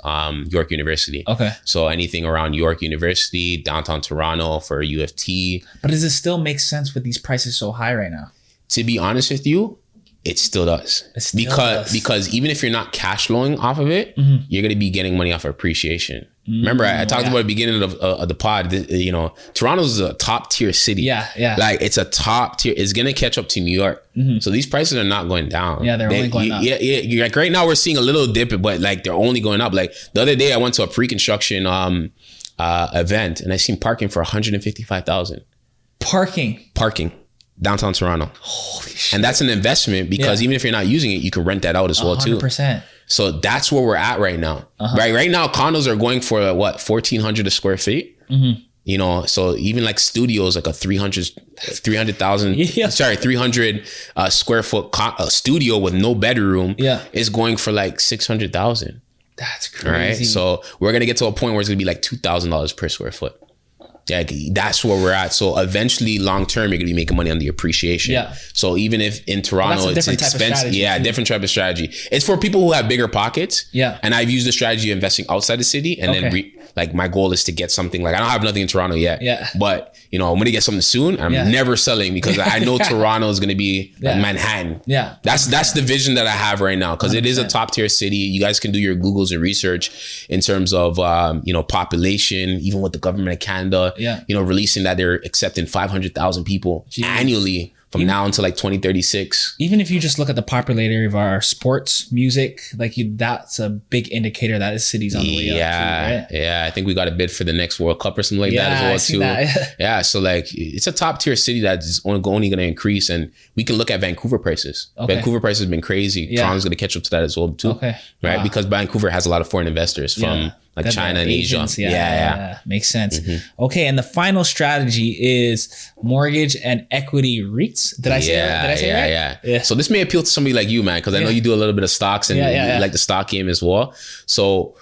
York University. So anything around York University, downtown Toronto for U of T. But does it still make sense with these prices so high right now? To be honest with you, it still does. Because even if you're not cash flowing off of it, you're going to be getting money off of appreciation. Remember, I talked about at the beginning of the pod, you know, Toronto's a top tier city. Yeah. Like it's a top tier. It's going to catch up to New York. So these prices are not going down. Yeah, they're only going up. Yeah. Like right now we're seeing a little dip, but like they're only going up. Like the other day I went to a pre-construction event and I seen parking for $155,000. Parking. Downtown Toronto. Holy shit. And that's an investment because even if you're not using it, you can rent that out as well 100%. too. So that's where we're at right now. Right now, condos are going for what, 1,400 a square feet. You know, so even like studios, like a 300 square foot studio with no bedroom is going for like 600,000. That's crazy. Right. So we're gonna get to a point where it's gonna be like $2,000 per square foot. Yeah, that's where we're at. So eventually, long term, you're gonna be making money on the appreciation. Yeah. So even if in Toronto it's expensive, different type of strategy. It's for people who have bigger pockets. Yeah. And I've used the strategy of investing outside the city, and then like my goal is to get something. Like I don't have nothing in Toronto yet. Yeah. But you know, I'm gonna get something soon. I'm never selling because I know Toronto is gonna be like Manhattan. Yeah. That's the vision that I have right now because it is a top tier city. You guys can do your Googles and research in terms of you know, population, even with the government of Canada. Yeah. You know, releasing that they're accepting 500,000 people annually from now until like 2036. Even if you just look at the popularity of our sports, music, like that's a big indicator that the city's on the way up too, right? Yeah, I think we got a bid for the next World Cup or something like that as well too. Yeah, so like it's a top tier city that's only going to increase, and we can look at Vancouver prices. Vancouver prices have been crazy. Toronto's going to catch up to that as well too. Right, because Vancouver has a lot of foreign investors from like China and Asia. Yeah. Makes sense. Okay, and the final strategy is mortgage and equity REITs. Did I say that? Yeah. So this may appeal to somebody like you, man, because I know you do a little bit of stocks and you like the stock game as well. So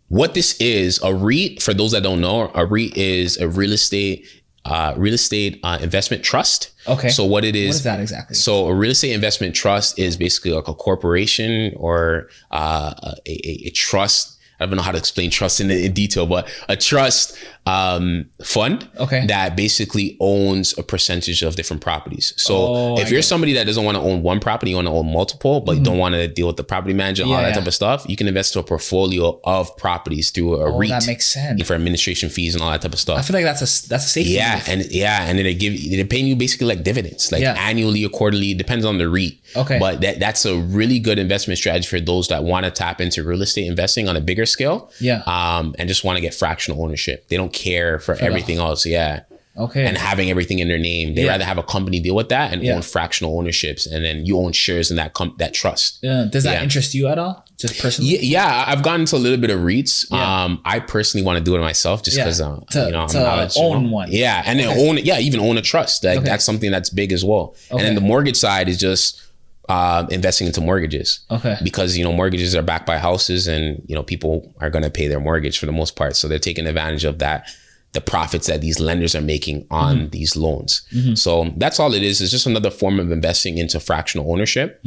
what this is, a REIT, for those that don't know, a REIT is a real estate investment trust. Okay. So what is that exactly? So a real estate investment trust is basically like a corporation or a trust. I don't know how to explain trust in detail, but a trust fund that basically owns a percentage of different properties. So if you're somebody that doesn't want to own one property, you want to own multiple, but you don't want to deal with the property manager and all that type of stuff, you can invest in a portfolio of properties through a REIT. That makes sense. For administration fees and all that type of stuff. I feel like that's a safety. Yeah, and they're paying you basically like dividends, like annually or quarterly, depends on the REIT. Okay. But that's a really good investment strategy for those that want to tap into real estate investing on a bigger scale. Yeah. And just want to get fractional ownership. They don't care for everything else. Yeah. Okay. And having everything in their name. They rather have a company deal with that and own fractional ownerships, and then you own shares in that trust. Yeah. Does that interest you at all? Just personally? Yeah, I've gotten into a little bit of REITs. Yeah. I personally want to do it myself just because I'm own one. Yeah. And then even own a trust. Like that's something that's big as well. And then the mortgage side is just investing into mortgages. Okay. Because, mortgages are backed by houses, and, people are going to pay their mortgage for the most part. So they're taking advantage of that, the profits that these lenders are making on these loans. So that's all it is. It's just another form of investing into fractional ownership.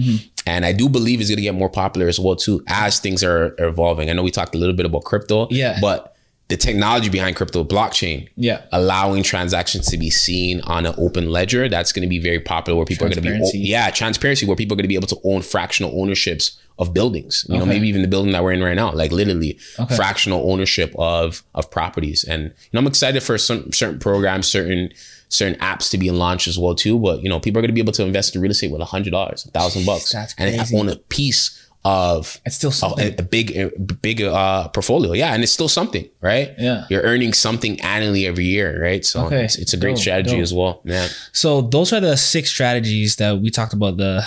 And I do believe it's going to get more popular as well too, as things are evolving. I know we talked a little bit about crypto, but the technology behind crypto, blockchain, allowing transactions to be seen on an open ledger, that's going to be very popular, where people are going to be, transparency, where people are going to be able to own fractional ownerships of buildings, maybe even the building that we're in right now, like literally fractional ownership of properties. And, I'm excited for some certain programs, certain apps to be launched as well too. But, people are going to be able to invest in real estate with $100, $1,000 and own a piece of it's still something. a big portfolio. Yeah. And it's still something, right? Yeah. You're earning something annually every year, right? So it's a great strategy as well. Yeah. So those are the 6 strategies that we talked about, the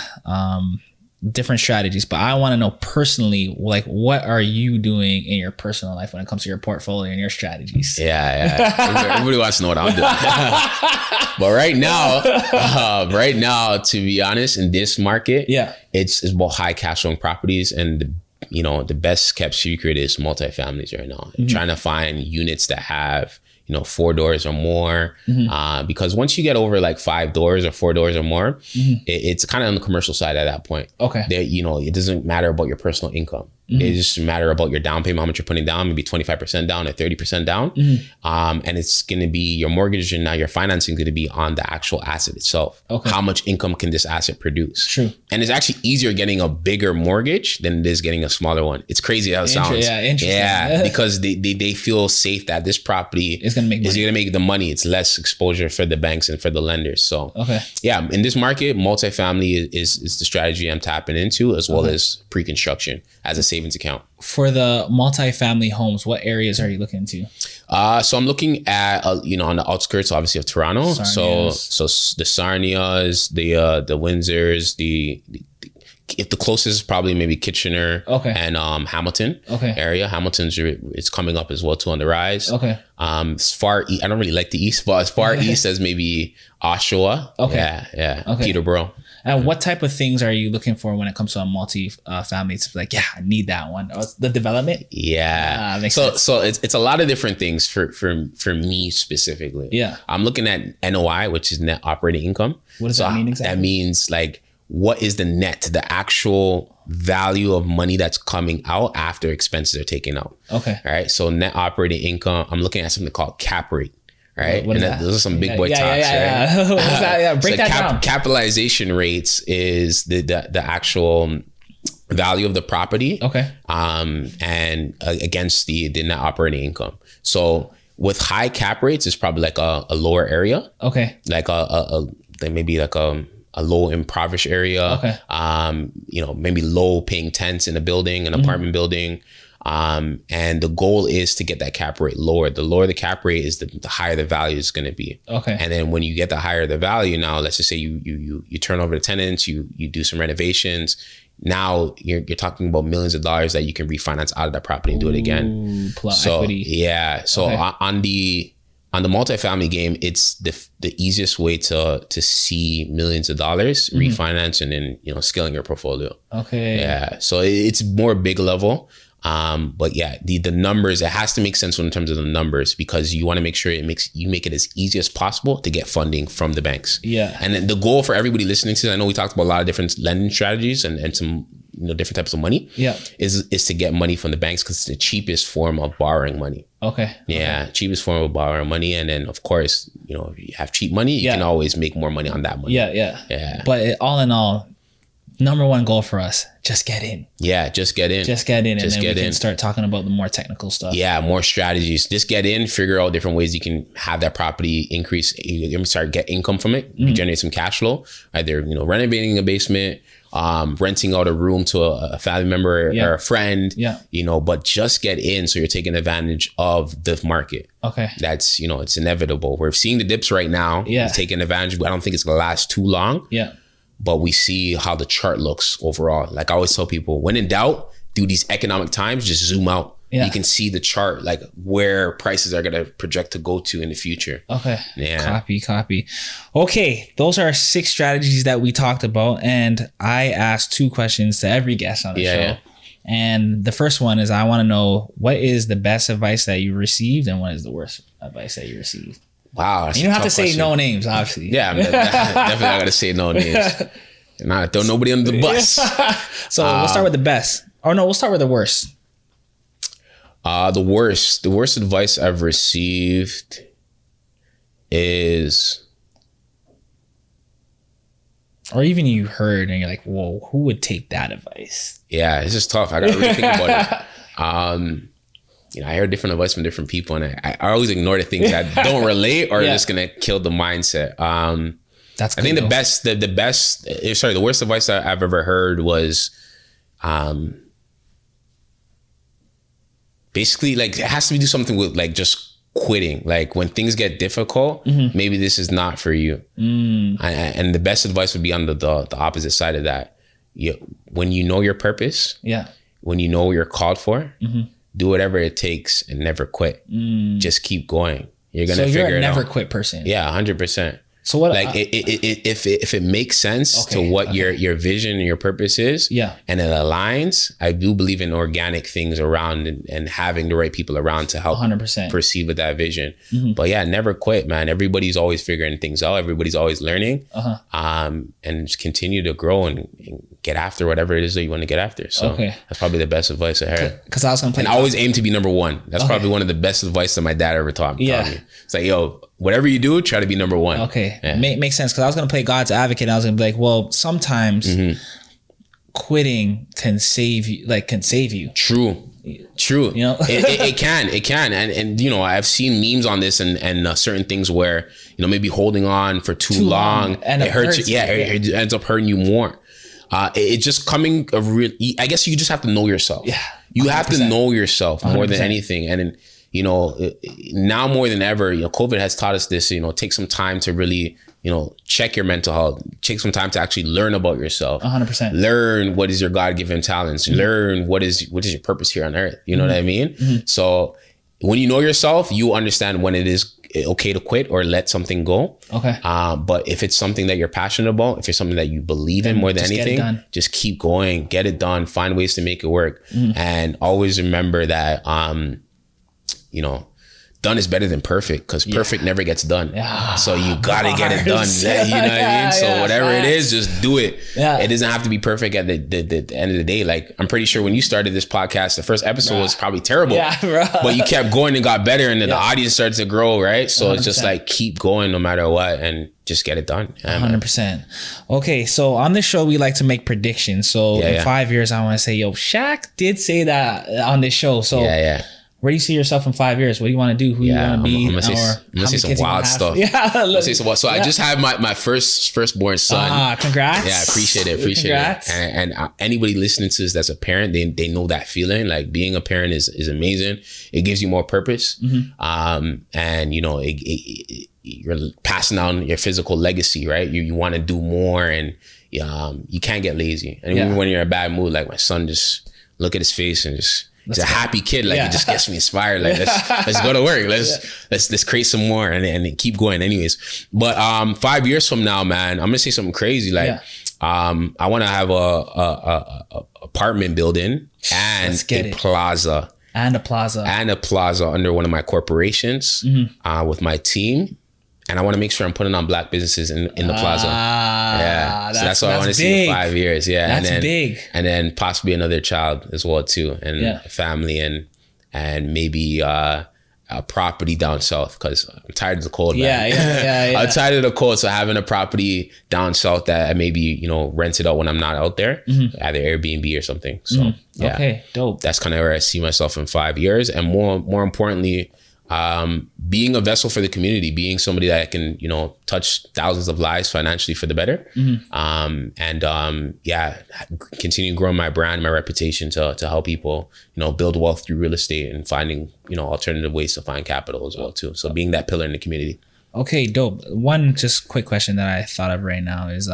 different strategies, but I want to know personally, like, what are you doing in your personal life when it comes to your portfolio and your strategies? Yeah. Everybody wants to know what I'm doing. But right now, to be honest, in this market, it's about high cash flowing properties, and the best kept secret is multifamilies right now. Trying to find units that have 4 doors or more. Because once you get over like 5 doors or 4 doors or more, it's kind of on the commercial side at that point. Okay. It doesn't matter about your personal income. It just matter about your down payment, how much you're putting down, maybe 25% down or 30% down. And it's going to be your mortgage, and now your financing going to be on the actual asset itself. Okay. How much income can this asset produce? True. And it's actually easier getting a bigger mortgage than it is getting a smaller one. It's crazy how it sounds. Yeah, interesting. Yeah, because they feel safe that this property is going to make money. Is going to make the money. It's less exposure for the banks and for the lenders. So yeah, in this market, multifamily is the strategy I'm tapping into, as well as pre-construction as a savings account. For the multifamily homes, what areas are you looking into? So I'm looking at on the outskirts, obviously, of Toronto. Sarnias. So the Sarnias, the Windsors, if the closest is probably maybe Kitchener and Hamilton area. Hamilton's it's coming up as well too on the rise. As far I don't really like the east, but as far east as maybe Oshawa. Peterborough. And what type of things are you looking for when it comes to a multi-family? It's like, I need that one. The development? Yeah. Makes sense. So it's a lot of different things for me specifically. Yeah. I'm looking at NOI, which is net operating income. What does that mean exactly? That means like, what is the net, the actual value of money that's coming out after expenses are taken out? Okay. All right. So net operating income, I'm looking at something called cap rate. Right. What is that? Those are some big boy talks, right? Yeah. Break that down. Capitalization rates is the actual value of the property. Okay. And against the net operating income. So with high cap rates, it's probably like a lower area. Okay. Like maybe like a low impoverished area. Okay. Maybe low paying tenants in a building, an apartment building. And the goal is to get that cap rate lower. The lower the cap rate is, the higher the value is going to be. Okay. And then when you get the higher the value, now let's just say you turn over the tenants, you do some renovations. Now you're talking about millions of dollars that you can refinance out of that property and do it again. Plus equity. Yeah. So on the multifamily game, it's the easiest way to see millions of dollars refinance and then scaling your portfolio. Okay. Yeah. So it's more big level. But yeah, the numbers, it has to make sense in terms of the numbers, because you want to make sure you make it as easy as possible to get funding from the banks. Yeah. And then the goal for everybody listening to this, I know we talked about a lot of different lending strategies and some different types of money. Yeah. Is to get money from the banks, because it's the cheapest form of borrowing money. Okay. Yeah. Cheapest form of borrowing money. And then of course, if you have cheap money, you can always make more money on that money. Yeah. But all in all, number one goal for us, just get in. Yeah, just get in. And then we can start talking about the more technical stuff. Yeah, more strategies. Just get in, figure out different ways you can have that property increase. You can start get income from it. You generate some cash flow. Either renovating a basement, renting out a room to a family member or a friend. Yeah. But just get in, so you're taking advantage of the market. Okay. That's it's inevitable. We're seeing the dips right now. Yeah. Taking advantage, but I don't think it's gonna last too long. Yeah. But we see how the chart looks overall. Like I always tell people, when in doubt, do these economic times, just zoom out. Yeah. You can see the chart, like where prices are going to project to go to in the future. Okay. Yeah. Copy. Okay. Those are 6 strategies that we talked about. And I asked 2 questions to every guest on the show. Yeah. And the first one is, I want to know, what is the best advice that you received and what is the worst advice that you received? Wow. You don't have to say no names, obviously. Yeah, I'm definitely not going to say no names. And I throw nobody under the bus. So we'll start with the best. Or no, we'll start with the worst. The worst advice I've received is, or even you heard and you're like, whoa, who would take that advice? Yeah, it's just tough. I got to really think about it. I heard different advice from different people, and I always ignore the things that don't relate or are just gonna kill the mindset. That's good, I think the worst advice that I've ever heard was, basically, like, it has to do something with like just quitting. Like when things get difficult, maybe this is not for you. And the best advice would be on the opposite side of that. When you know your purpose, when you know what you're called for. Do whatever it takes and never quit. Just keep going. You're gonna figure it out. So you're a never quit person. Yeah, 100%. So what? Like if it makes sense to what your vision and your purpose is, and it aligns, I do believe in organic things around and having the right people around to help 100% proceed with that vision. But yeah, never quit, man. Everybody's always figuring things out. Everybody's always learning, and just continue to grow and get after whatever it is that you want to get after. So that's probably the best advice I heard. Because I was gonna play. And always aim to be number one. That's probably one of the best advice that my dad ever taught me. It's like, yo, whatever you do, try to be number one. Makes sense. Because I was gonna play God's advocate. I was gonna be like, well, sometimes quitting can save you. True. You know, it can. And you know, I've seen memes on this and certain things where, you know, maybe holding on for too long and it hurts you. It ends up hurting you more. It's just coming a real, I guess you just have to know yourself. You 100%. Have to know yourself more 100%. Than anything. And you know, now more than ever, you know, COVID has taught us this, you know, take some time to really, you know, check your mental health, take some time to actually learn about yourself. 100%. Learn what is your God-given talents, learn what is your purpose here on earth. You know what I mean? So when you know yourself, you understand when it is okay to quit or let something go. But if it's something that you're passionate about, if it's something that you believe in more than anything, just keep going, get it done, find ways to make it work. And always remember that, you know, done is better than perfect, because perfect never gets done. So you gotta get it done. You know what I mean? So whatever it is, just do it. It doesn't have to be perfect at the end of the day. Like, I'm pretty sure when you started this podcast, the first episode was probably terrible, but you kept going and got better, and then the audience started to grow, right? So 100%. It's just like, keep going no matter what, and just get it done. 100%. Okay, so on this show, we like to make predictions. So in 5 years, I want to say, yo, Shaq did say that on this show. So where do you see yourself in 5 years? What do you want to do? Who you want to be? I'm gonna say some wild stuff. So I just had my firstborn son. Congrats. Yeah, appreciate it. And anybody listening to this that's a parent, they know that feeling. Like, being a parent is amazing. It gives you more purpose. And you know, you're passing down your physical legacy, right? You want to do more, and you can't get lazy. And even when you're in a bad mood, like my son, just look at his face and just, he's a happy kid. Like, it just gets me inspired. Like, let's go to work. Let's create some more and keep going anyways. But 5 years from now, man, I'm gonna say something crazy. Like, I want to have a apartment building and a plaza. And a plaza under one of my corporations with my team. And I want to make sure I'm putting on Black businesses in the plaza. So that's what I want to see in 5 years. That's big. And then possibly another child as well too, and a family, and maybe a property down south, because I'm tired of the cold, man. I'm tired of the cold. So having a property down south that I maybe, you know, rent it out when I'm not out there, either Airbnb or something. So okay, dope. That's kind of where I see myself in 5 years, and more importantly, being a vessel for the community, being somebody that can, you know, touch thousands of lives financially for the better. Continue growing my brand, my reputation to help people, you know, build wealth through real estate and finding, you know, alternative ways to find capital as well too. So being that pillar in the community. Okay, dope. One just quick question that I thought of right now is,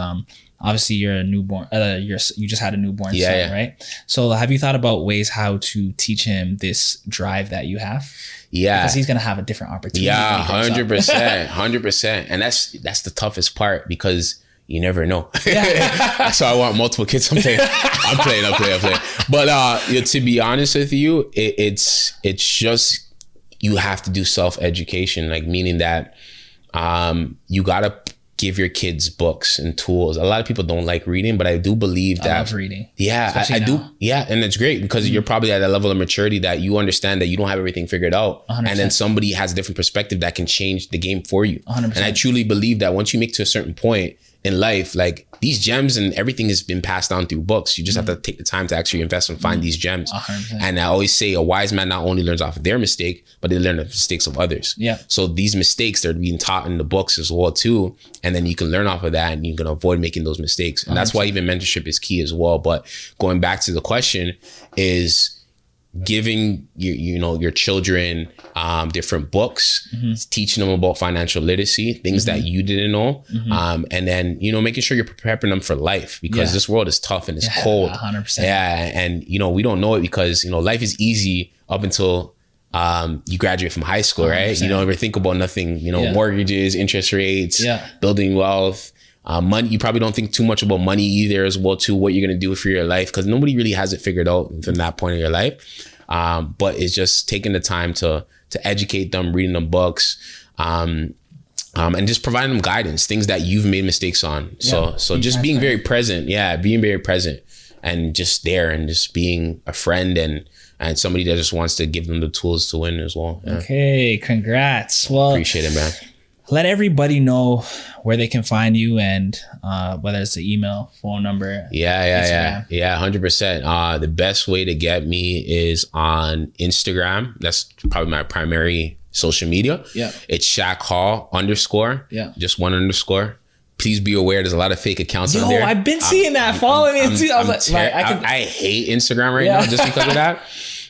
obviously you're a newborn, you just had a newborn son, right? So have you thought about ways how to teach him this drive that you have? Because he's going to have a different opportunity. 100%. And that's the toughest part, because you never know. So I want multiple kids. I'm playing. But to be honest with you, it's just, you have to do self-education, like, meaning that you got to give your kids books and tools. A lot of people don't like reading, but I do believe that I love reading. I do. Yeah. And it's great, because you're probably at a level of maturity that you understand that you don't have everything figured out. 100%. And then somebody has a different perspective that can change the game for you. 100%. And I truly believe that once you make to a certain point in life, like, these gems and everything has been passed down through books. You just have to take the time to actually invest and find these gems. 100%. And I always say a wise man not only learns off of their mistake, but they learn the mistakes of others. So these mistakes, they're being taught in the books as well too. And then you can learn off of that, and you can avoid making those mistakes. And that's why even mentorship is key as well. But going back to the question is, giving your children different books, teaching them about financial literacy, things that you didn't know, and then, you know, making sure you're preparing them for life, because this world is tough and it's cold. 100%. And you know, we don't know it because, you know, life is easy up until you graduate from high school, right? 100%. You don't ever think about nothing, mortgages, interest rates, building wealth, money. You probably don't think too much about money either as well, too, what you're going to do for your life, because nobody really has it figured out from that point in your life. But it's just taking the time to educate them, reading them books, and just providing them guidance, things that you've made mistakes on. So just being very present. Yeah, being very present and just there and just being a friend and somebody that just wants to give them the tools to win as well. Yeah. Okay, congrats. Well, appreciate it, man. Let everybody know where they can find you and whether it's the email, phone number. Yeah, 100%. The best way to get me is on Instagram. That's probably my primary social media. Yeah. It's Shaq Hall _. Yeah. Just one _. Please be aware, there's a lot of fake accounts on there. I've been seeing that. Follow me too. I hate Instagram right now just because of that.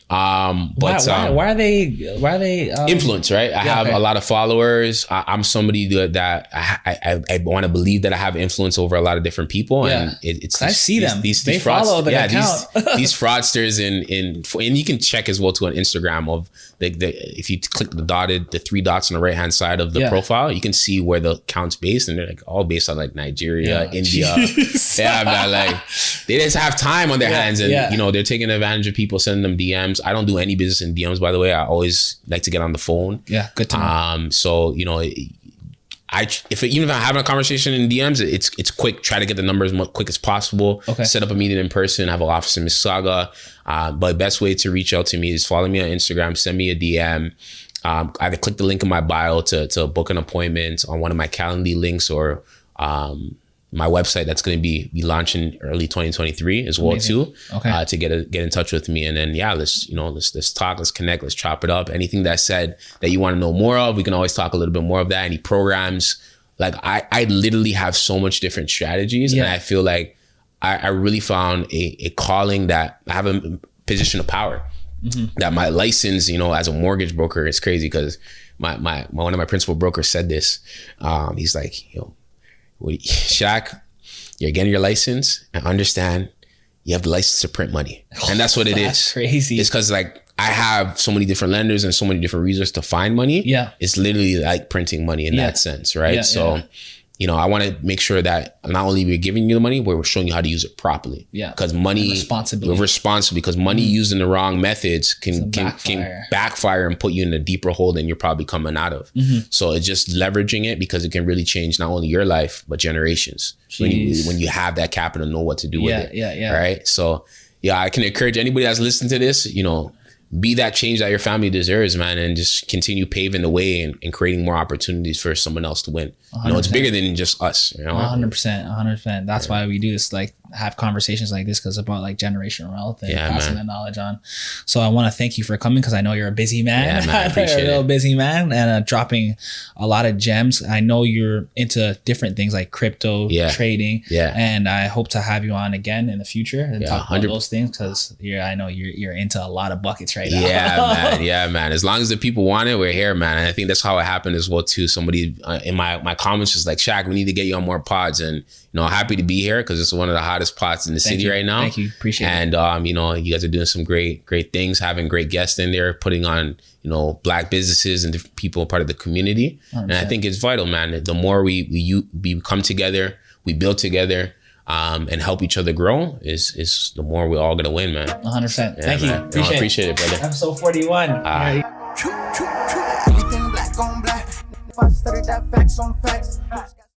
But why are they influence, right? I have a lot of followers. I'm somebody that I want to believe that I have influence over a lot of different people, and it's I see them. They follow the account. these fraudsters and you can check as well too on Instagram of if you click the 3 dots on the right hand side of the profile, you can see where the account's based, and they're like all based on like Nigeria, India. Man, like they just have time on their hands, and they're taking advantage of people, sending them DMs. I don't do any business in DMs, by the way. I always like to get on the phone. Yeah, good to know. So even if I'm having a conversation in DMs, it's quick. Try to get the numbers as quick as possible. Okay. Set up a meeting in person. I have an office in Mississauga. But best way to reach out to me is follow me on Instagram. Send me a DM. Either click the link in my bio to book an appointment on one of my Calendly links or my website that's going to be launching early 2023 as well. Amazing. Too. Okay. To get in touch with me, and then let's talk, let's connect, let's chop it up. Anything that's said that you want to know more of, we can always talk a little bit more of that. Any programs, like I literally have so much different strategies, and I feel like I really found a calling that I have a position of power. Mm-hmm. That my license, as a mortgage broker, is crazy because my one of my principal brokers said this. He's like, Shaq, you're getting your license and understand you have the license to print money. And that's what it is. Crazy. It's because I have so many different lenders and so many different resources to find money. Yeah. It's literally like printing money in that sense, right? Yeah, so, I want to make sure that not only we're giving you the money, but we're showing you how to use it properly. Yeah. Because money, we're responsible because money used in the wrong methods can backfire and put you in a deeper hole than you're probably coming out of. Mm-hmm. So it's just leveraging it because it can really change not only your life, but generations. When you have that capital, know what to do with it. Yeah. Right. So I can encourage anybody that's listening to this, be that change that your family deserves, man, and just continue paving the way and creating more opportunities for someone else to win. 100%. It's bigger than just us. 100%. That's why we do this, have conversations like this, because it's about generational wealth and passing the knowledge on. So I want to thank you for coming, because I know you're a busy man. Yeah, man, I appreciate you're a real busy man, and dropping a lot of gems. I know you're into different things like crypto, trading, and I hope to have you on again in the future and talk about those things, because I know you're into a lot of buckets right now. Yeah, man. As long as the people want it, we're here, man. And I think that's how it happened as well too. Somebody in my comments was like, Shaq, we need to get you on more pods, and happy to be here because it's one of the hottest pods in the city right now. Thank you. Appreciate it. And, you guys are doing some great things, having great guests in there, putting on, Black businesses and different people part of the community. 100%. And I think it's vital, man. The more we come together, we build together, and help each other grow is the more we're all going to win, man. 100%. Yeah, Thank you. Appreciate it, brother. Episode 41. Everything black on black. If I study that facts on facts.